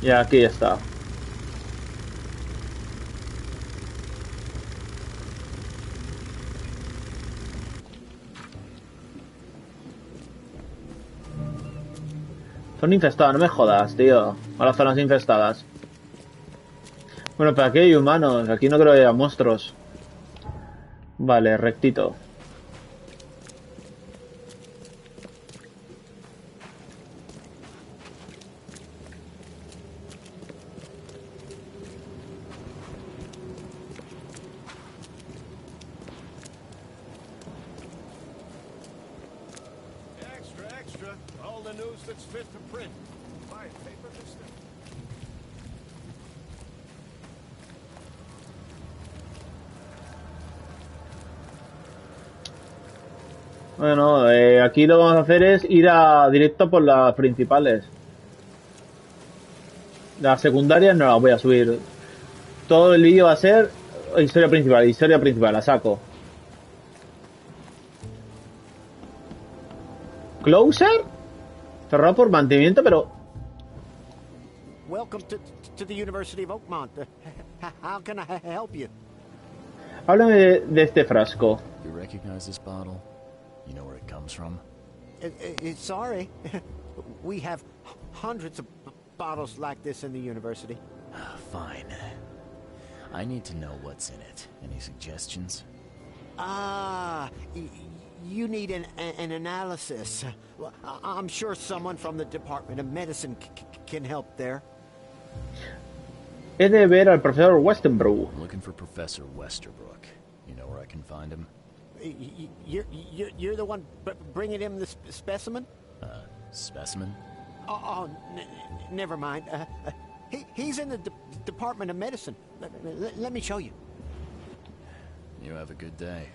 Y aquí está. Son infestadas, no me jodas, tío. A las zonas infestadas. Bueno, pero aquí hay humanos. Aquí no creo que haya monstruos. Vale, rectito. Bueno, aquí lo que vamos a hacer es ir a directo por las principales. Las secundarias no las voy a subir. Todo el vídeo va a ser historia principal, la saco. ¿Closer? Cerrado por mantenimiento, pero... Welcome to the University of Oakmont. How can I help you? Háblame de este frasco. You recognize this bottle? You know where it comes from? Sorry. We have hundreds of bottles like this in the university. Fine. I need to know what's in it. Any suggestions? You need an analysis. Well, I'm sure someone from the Department of Medicine can help there. He de ver al profesor Westbrook. I'm looking for Professor Westerbrook. You know where I can find him? You're the one bringing him the specimen? Specimen? Never mind. He's in the Department of Medicine. Let me show you. You have a good day.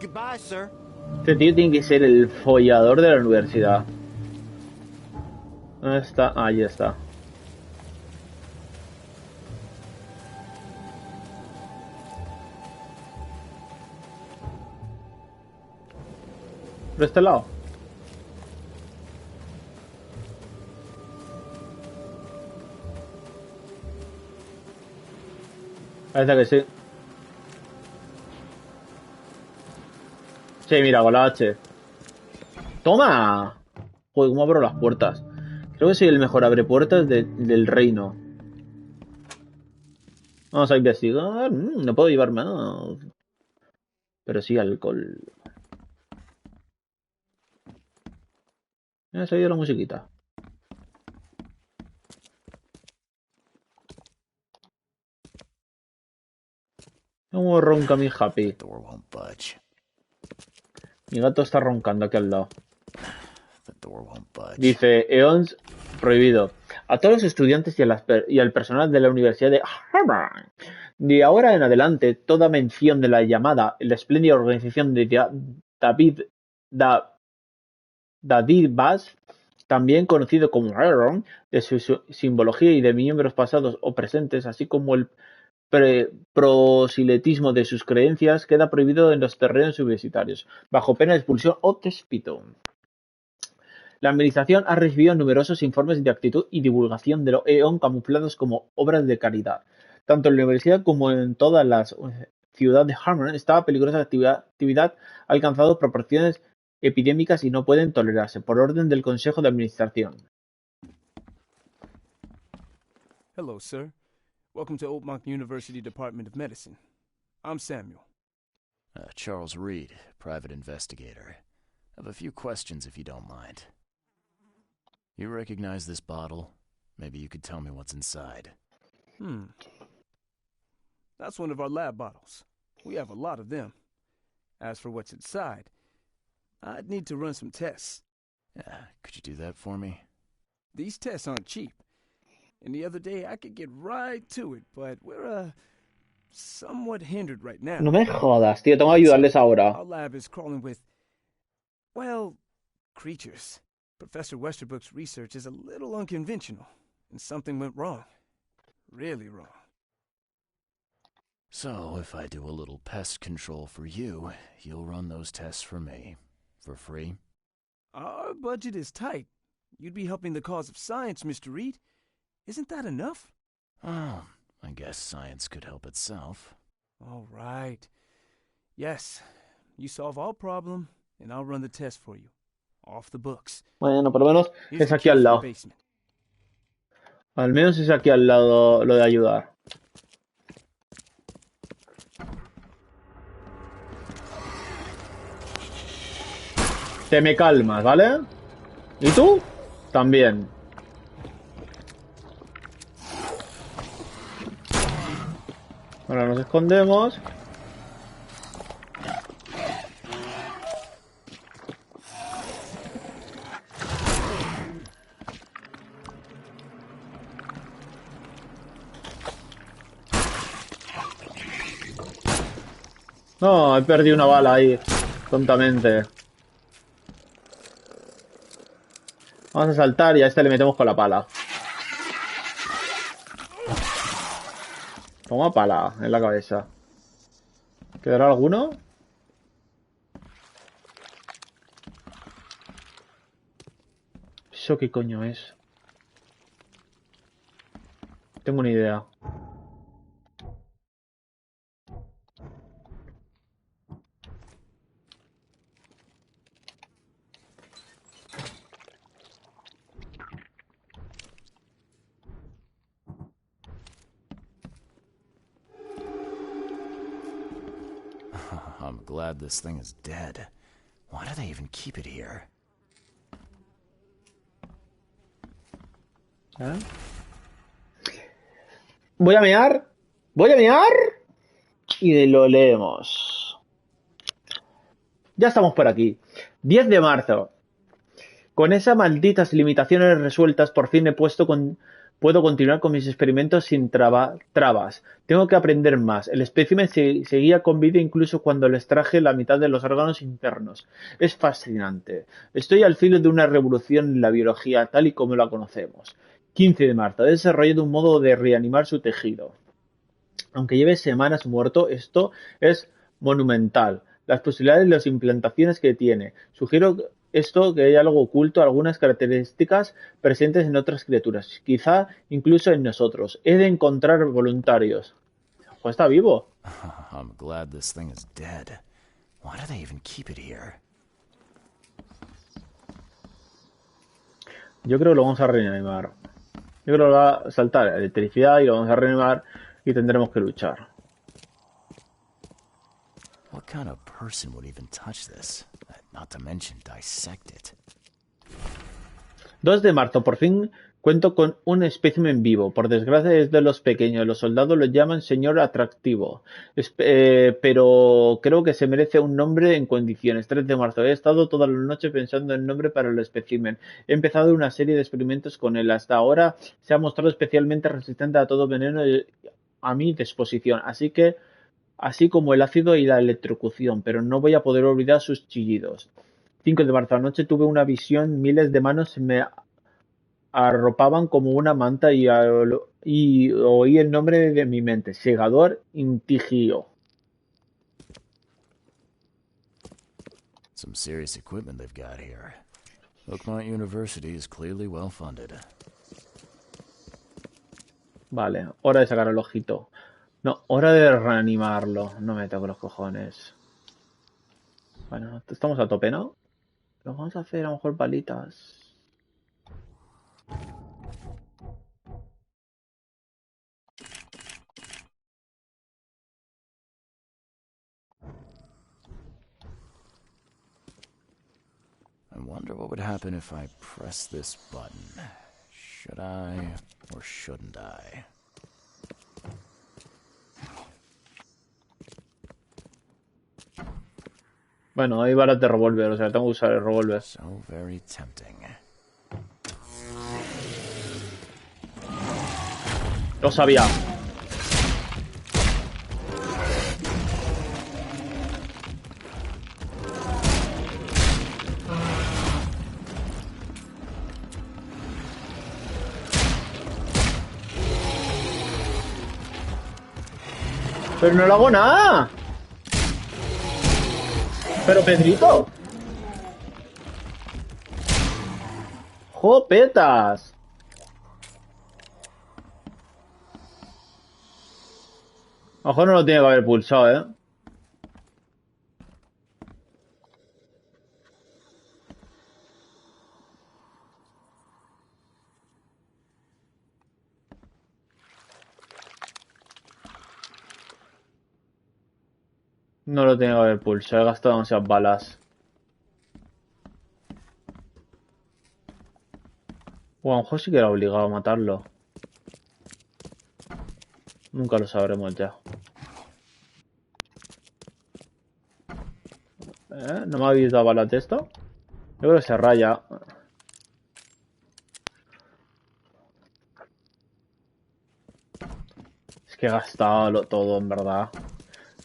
Goodbye, sir. Este tío tiene que ser el follador de la universidad. ¿Dónde está? Ahí está. ¿De este lado? Parece que sí. Sí, mira, con la H. ¡Toma! Joder, ¿cómo abro las puertas? Creo que soy el mejor abre puertas del reino. Vamos a investigar. No puedo llevar más. Pero sí alcohol. Se ha oído la musiquita. ¿Cómo ronca mi happy? Mi gato está roncando aquí al lado. Dice, EONS prohibido. A todos los estudiantes y al personal de la Universidad de Harvard. De ahora en adelante, toda mención de la llamada, la espléndida organización de David Bass también conocido como Iron, de su simbología y de miembros pasados o presentes, así como el proselitismo de sus creencias, queda prohibido en los terrenos universitarios, bajo pena de expulsión o despido. La administración ha recibido numerosos informes de actitud y divulgación de lo EON camuflados como obras de caridad. Tanto en la universidad como en toda la ciudad de Harmon, esta peligrosa actividad ha alcanzado proporciones epidémicas y no pueden tolerarse, por orden del Consejo de Administración. Hello, sir. Welcome to Oakmont University Department of Medicine. I'm Samuel. Charles Reed, private investigator. I have a few questions if you don't mind. You recognize this bottle? Maybe you could tell me what's inside. That's one of our lab bottles. We have a lot of them. As for what's inside, I'd need to run some tests. Yeah, could you do that for me? These tests aren't cheap. And the other day I could get right to it, but we're, somewhat hindered right now. No me jodas, tío, tengo que ayudarles ahora. Our lab is crawling with, well, creatures. Professor Westerbrook's research is a little unconventional, and something went wrong. Really wrong. So, if I do a little pest control for you, you'll run those tests for me. For free? Our budget is tight. You'd be helping the cause of science, Mr. Reed. Isn't that enough? Oh, I guess science could help itself. All right. Yes, you solve our problem, and I'll run the test for you. Off the books. Bueno, por lo menos Here's es the aquí key al to the lado. basement. Al menos es aquí al lado lo de ayudar. Te me calmas, ¿vale? ¿Y tú? También. Ahora nos escondemos. No, he perdido una bala ahí, tontamente. Vamos a saltar y a este le metemos con la pala. Toma pala en la cabeza. ¿Quedará alguno? ¿Eso qué coño es? Tengo una idea. I'm glad this thing is dead. Why do they even keep it here? ¿Eh? Voy a mear. Voy a mear. Y lo leemos. Ya estamos por aquí. 10 de marzo. Con esas malditas limitaciones resueltas, por fin puedo continuar con mis experimentos sin trabas. Tengo que aprender más. El espécimen seguía con vida incluso cuando le extraje la mitad de los órganos internos. Es fascinante. Estoy al filo de una revolución en la biología tal y como la conocemos. 15 de marzo. He desarrollado un modo de reanimar su tejido. Aunque lleve semanas muerto, esto es monumental. Las posibilidades y las implantaciones que tiene. Sugiero que hay algo oculto, algunas características presentes en otras criaturas, quizá incluso en nosotros. He de encontrar voluntarios. Pues está vivo. I'm glad this thing is dead. Why do they even keep it here? Yo creo que lo vamos a reanimar. Yo creo que va a saltar electricidad y lo vamos a reanimar y tendremos que luchar. What kind of person would even touch this? Not to mention dissect it. 2 de marzo, por fin cuento con un espécimen vivo. Por desgracia es de los pequeños. Los soldados lo llaman señor atractivo. Pero creo que se merece un nombre en condiciones. 3 de marzo. He estado toda la noche pensando en nombre para el espécimen. He empezado una serie de experimentos con él. Hasta ahora se ha mostrado especialmente resistente a todo veneno a mi disposición. Así como el ácido y la electrocución. Pero no voy a poder olvidar sus chillidos. 5 de marzo. Anoche tuve una visión, miles de manos se me arropaban como una manta y oí el nombre de mi mente. Segador Intigio. Some serious equipment they've got here. Oakmont University is clearly well funded. Vale, hora de sacar el ojito. No, hora de reanimarlo. No me toco los cojones. Bueno, estamos a tope, ¿no? Lo vamos a hacer a lo mejor palitas. I wonder what would happen if I press this button. Should I or shouldn't I? Bueno, hay balas de revólver, o sea, tengo que usar el revólver. So very tempting. Lo sabía. Pero no le hago nada. Pero Pedrito. Jopetas. A lo mejor no lo tiene que haber pulsado, ¿eh? No lo tiene que haber pulsado, he gastado demasiadas balas. O a lo mejor sí que era obligado a matarlo. Nunca lo sabremos ya. ¿No me habéis dado balas de esto? Yo creo que se raya. Es que he gastado todo, en verdad.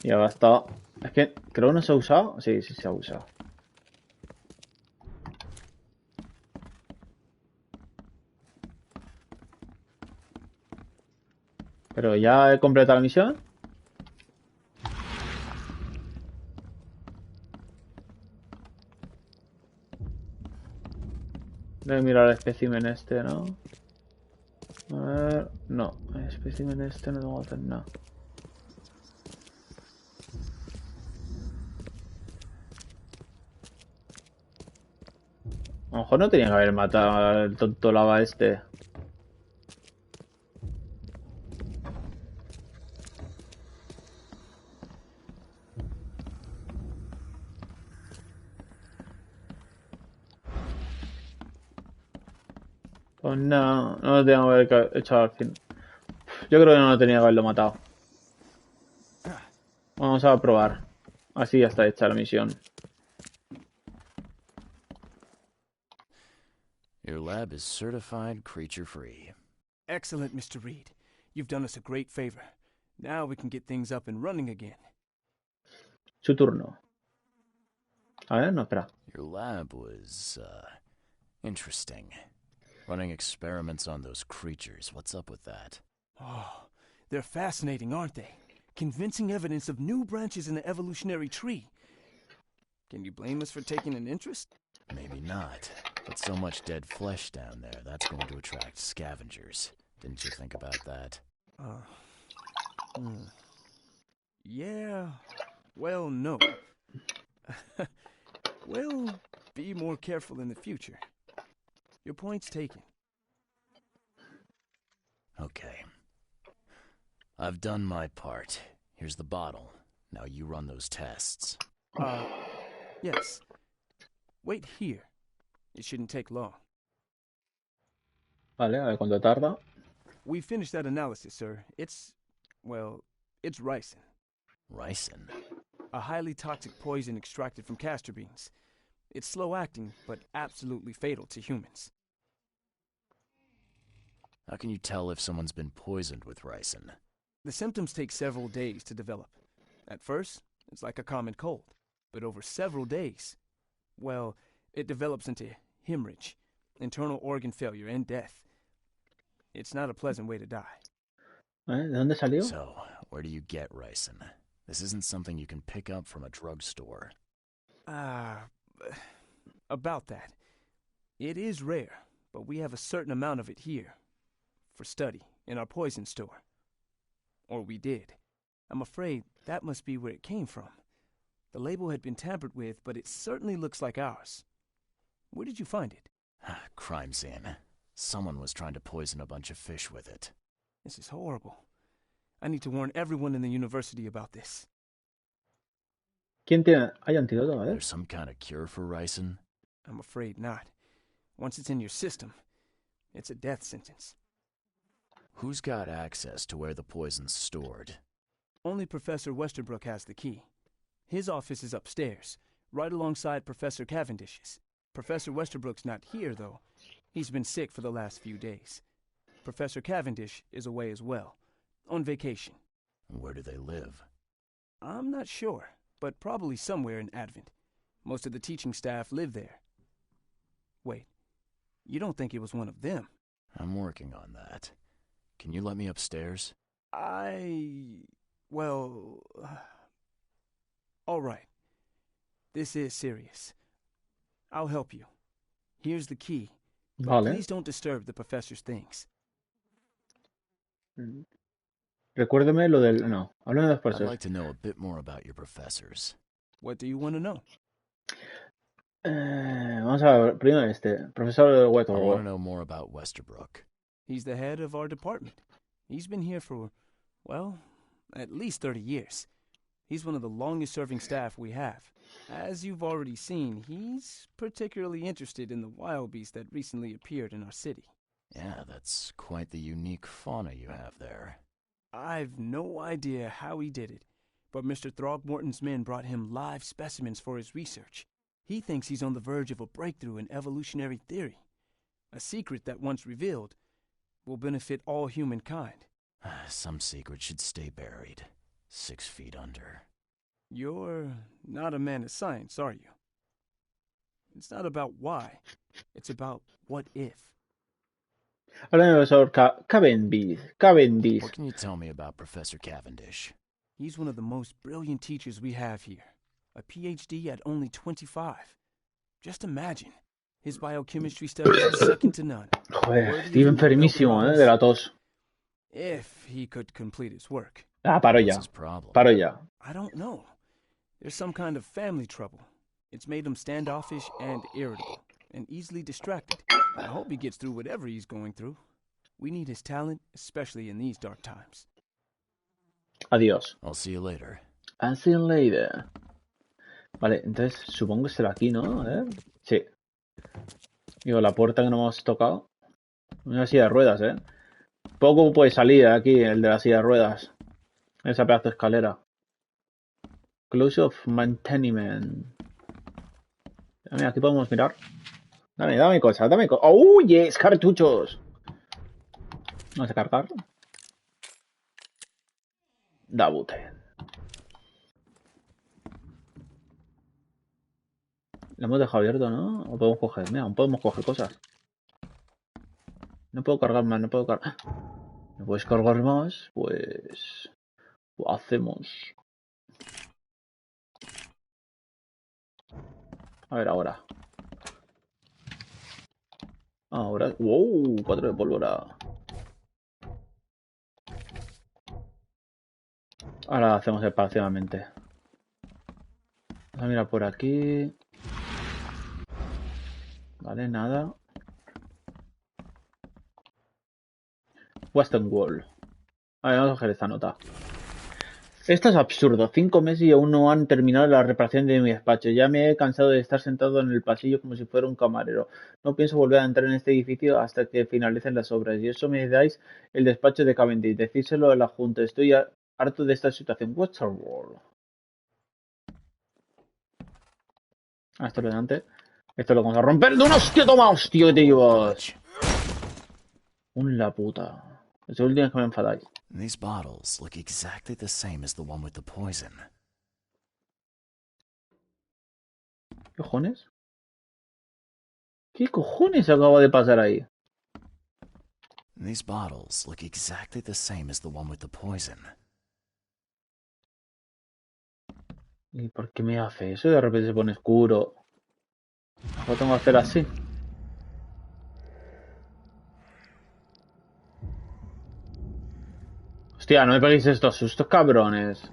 Y he gastado... Es que creo que no se ha usado. Sí, sí se ha usado. Pero ya he completado la misión. Voy a mirar el espécimen este, ¿no? A ver... No, el espécimen este no tengo que hacer nada. A lo mejor no tenía que haber matado al tonto lava este. Pues no, no lo tenía que haber hecho al fin. Yo creo que no lo tenía que haberlo matado. Vamos a probar. Así ya está hecha la misión. Your lab is certified creature-free. Excellent, Mr. Reed. You've done us a great favor. Now we can get things up and running again. Su turno. A ver, no, espera. Your lab was, interesting. Running experiments on those creatures. What's up with that? Oh, they're fascinating, aren't they? Convincing evidence of new branches in the evolutionary tree. Can you blame us for taking an interest? Maybe not. But so much dead flesh down there, that's going to attract scavengers. Didn't you think about that? Yeah. Well, no. We'll be more careful in the future. Your point's taken. Okay. I've done my part. Here's the bottle. Now you run those tests. Yes. Wait here. It shouldn't take long. Vale, a ver cuánto tarda. We finished that analysis, sir. It's ricin. Ricin? A highly toxic poison extracted from castor beans. It's slow-acting, but absolutely fatal to humans. How can you tell if someone's been poisoned with ricin? The symptoms take several days to develop. At first, it's like a common cold. But over several days, well, It develops into hemorrhage, internal organ failure, and death. It's not a pleasant way to die. ¿De dónde salió? So, where do you get ricin? This isn't something you can pick up from a drugstore. About that. It is rare, but we have a certain amount of it here. For study, in our poison store. Or we did. I'm afraid that must be where it came from. The label had been tampered with, but it certainly looks like ours. Where did you find it? Crime scene. Someone was trying to poison a bunch of fish with it. This is horrible. I need to warn everyone in the university about this. ¿Quién tiene? Hay antídoto, There's some kind of cure for ricin? I'm afraid not. Once it's in your system, it's a death sentence. Who's got access to where the poison's stored? Only Professor Westerbrook has the key. His office is upstairs, right alongside Professor Cavendish's. Professor Westerbrook's not here, though. He's been sick for the last few days. Professor Cavendish is away as well, on vacation. Where do they live? I'm not sure, but probably somewhere in Advent. Most of the teaching staff live there. Wait, you don't think it was one of them? I'm working on that. Can you let me upstairs? Well... all right. This is serious. I'll help you. Here's the key. Vale. Please don't disturb the professor's things. Recuérdeme lo del... No, háblame después. I'd like to know a bit more about your professors. What do you want to know? Vamos a ver, primero profesor I want to Westerbrook. know more about Westerbrook. He's the head of our department. He's been here for, well, at least 30 years. He's one of the longest-serving staff we have. As you've already seen, he's particularly interested in the wild beast that recently appeared in our city. Yeah, that's quite the unique fauna you have there. I've no idea how he did it, but Mr. Throgmorton's men brought him live specimens for his research. He thinks he's on the verge of a breakthrough in evolutionary theory. A secret that, once revealed, will benefit all humankind. Some secret should stay buried, 6 feet under. You're not a man of science, are you? It's not about why. It's about what if. Háblame, profesor Cavendish. What can you tell me about Professor Cavendish? He's one of the most brilliant teachers we have here. A PhD at only 25. Just imagine. His biochemistry studies are second to none. Joder, estoy enfermísimo, de la tos. If he could complete his work. Paro ya. Paro ya. I don't know. There's some kind of family trouble. It's made him standoffish and irritable, and easily distracted. I hope he gets through whatever he's going through. We need his talent, especially in these dark times. Adiós. I'll see you later. I'll see you later. Vale, entonces supongo que será aquí, ¿no? A ver. Sí. Digo, la puerta que no hemos tocado. Una silla de ruedas, ¿eh? Poco puede salir aquí el de la silla de ruedas. Esa pedazo de escalera. Close of Manteniment. Mira, aquí podemos mirar. Dame cosas, dame cosas. ¡Oh, yes! ¡Cartuchos! Vamos a cargar. Dabute. Lo hemos dejado abierto, ¿no? O podemos coger. Mira, aún podemos coger cosas. No puedo cargar más, no puedo cargar. ¿No puedes cargar más? Pues... Lo hacemos. A ver, ahora. Ahora... ¡Wow! 4 de pólvora. Ahora hacemos espaciadamente. Vamos a mirar por aquí. Vale, nada. Western Wall. Vale, vamos a coger esta nota. Esto es absurdo. 5 meses y aún no han terminado la reparación de mi despacho. Ya me he cansado de estar sentado en el pasillo como si fuera un camarero. No pienso volver a entrar en este edificio hasta que finalicen las obras. Y eso me dais el despacho de Cavendish. Decírselo a la Junta. Estoy harto de esta situación. Western Wall. Esto es lo de antes. Esto lo vamos a romper de un hostia. Toma, hostia, que te llevas. La puta. Es el último que me enfadáis. These bottles look exactly the same as the one with the poison. ¿Qué cojones? ¿Qué cojones acaba de pasar ahí? These bottles look exactly the same as the one with the poison. ¿Y por qué me hace eso? De repente se pone oscuro. Lo tengo que hacer así. Hostia, no me peguéis estos sustos, cabrones.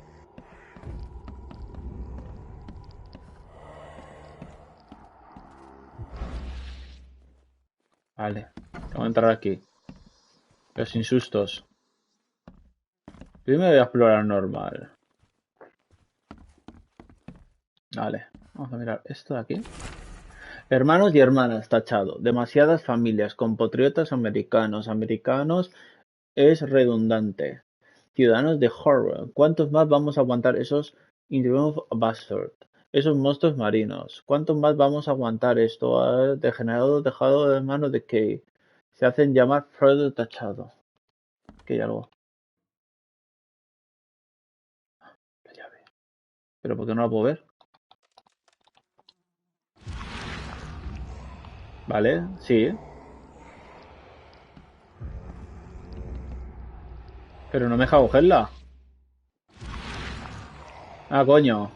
Vale, tengo que entrar aquí. Pero sin sustos. Primero voy a explorar normal. Vale, vamos a mirar esto de aquí. Hermanos y hermanas, tachado. Demasiadas familias, compatriotas americanos. Americanos es redundante. Ciudadanos de Horror. ¿Cuántos más vamos a aguantar esos Individual Bastard? Esos monstruos marinos. ¿Cuántos más vamos a aguantar esto? Degenerado dejado de manos de Kay. Se hacen llamar Fredo Tachado. Que hay algo. La llave. ¿Pero por qué no la puedo ver? Vale, sí. Pero no me deja cogerla. Ah, coño.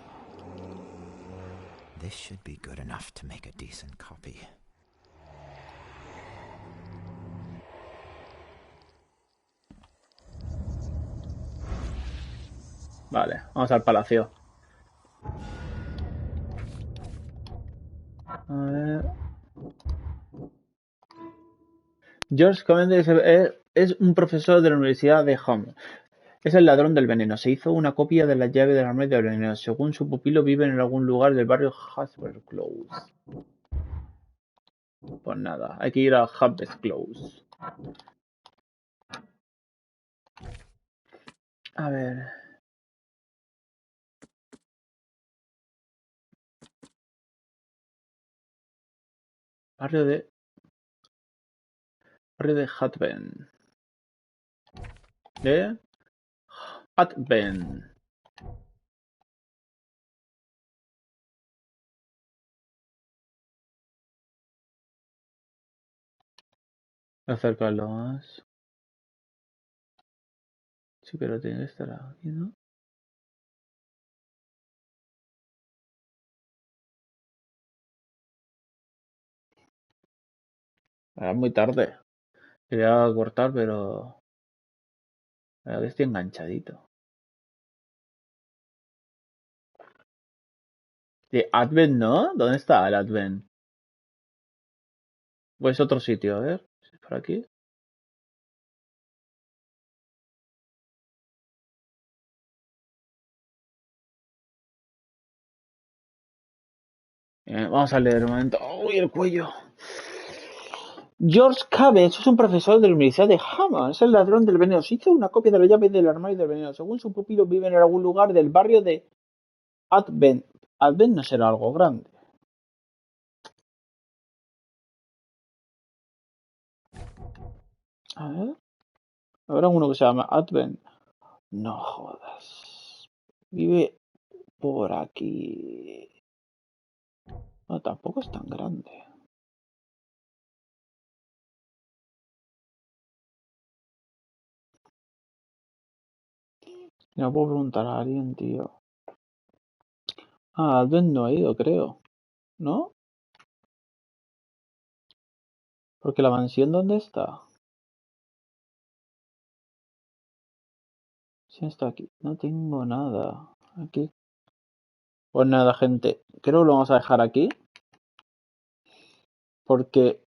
This should be good enough to make a decent copy. Vale, vamos al palacio. A ver. George Cavendish es un profesor de la Universidad de Home. Es el ladrón del veneno. Se hizo una copia de la llave del armario del veneno. Según su pupilo, vive en algún lugar del barrio Hasbro Close. Pues nada, hay que ir a Hasbro Close. A ver. Barrio de Hatben. ¿De? Hatben. Acercarlo más. Sí, pero tiene que estar aquí, ¿no? Era muy tarde. Quería cortar, pero... La verdad que estoy enganchadito. De Advent, ¿no? ¿Dónde está el Advent? Pues otro sitio, a ver. ¿Es por aquí? Vamos a leer un momento. ¡Uy, el cuello! George Cabbage es un profesor de la Universidad de Hammond. Es el ladrón del veneno. Se hizo una copia de la llave del armario del veneno. Según su pupilo, vive en algún lugar del barrio de Advent. Advent no será algo grande. A ver. Habrá uno que se llama Advent. No jodas. Vive por aquí. No, tampoco es tan grande. No puedo preguntar a alguien, tío. Ah, Advent no ha ido, creo. ¿No? Porque la mansión, ¿dónde está? Sí, está aquí. No tengo nada. Aquí. Pues nada, gente. Creo que lo vamos a dejar aquí. Porque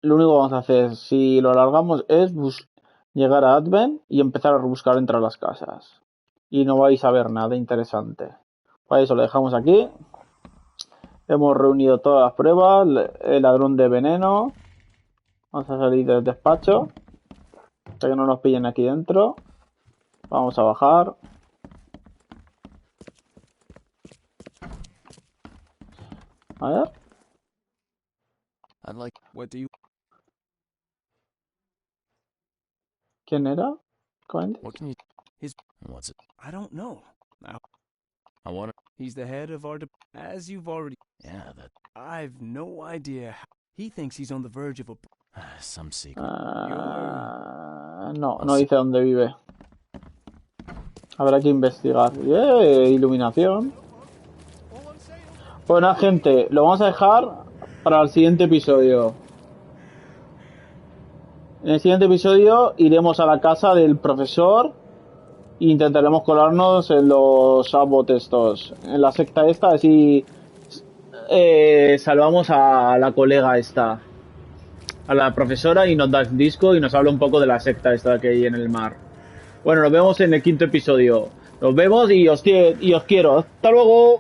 lo único que vamos a hacer, si lo alargamos, es llegar a Advent y empezar a buscar entre las casas. Y no vais a ver nada interesante. Para eso lo dejamos aquí. Hemos reunido todas las pruebas. El ladrón de veneno. Vamos a salir del despacho. Hasta que no nos pillen aquí dentro. Vamos a bajar. A ver. I'd like. What do you... ¿Quién era? Cavendish. What can you? His... What's it? I don't know. I want to. He's the head of our... As you've already... Yeah, that. I've no idea. He thinks he's on the verge of a... Some secret. No, no dice dónde vive. Habrá que investigar. Iluminación. Bueno, gente, lo vamos a dejar para el siguiente episodio. En el siguiente episodio iremos a la casa del profesor e intentaremos colarnos en los sabot estos, en la secta esta, así salvamos a la colega esta, a la profesora, y nos da el disco y nos habla un poco de la secta esta que hay en el mar. Bueno, nos vemos en el quinto episodio. Nos vemos y os quiero. ¡Hasta luego!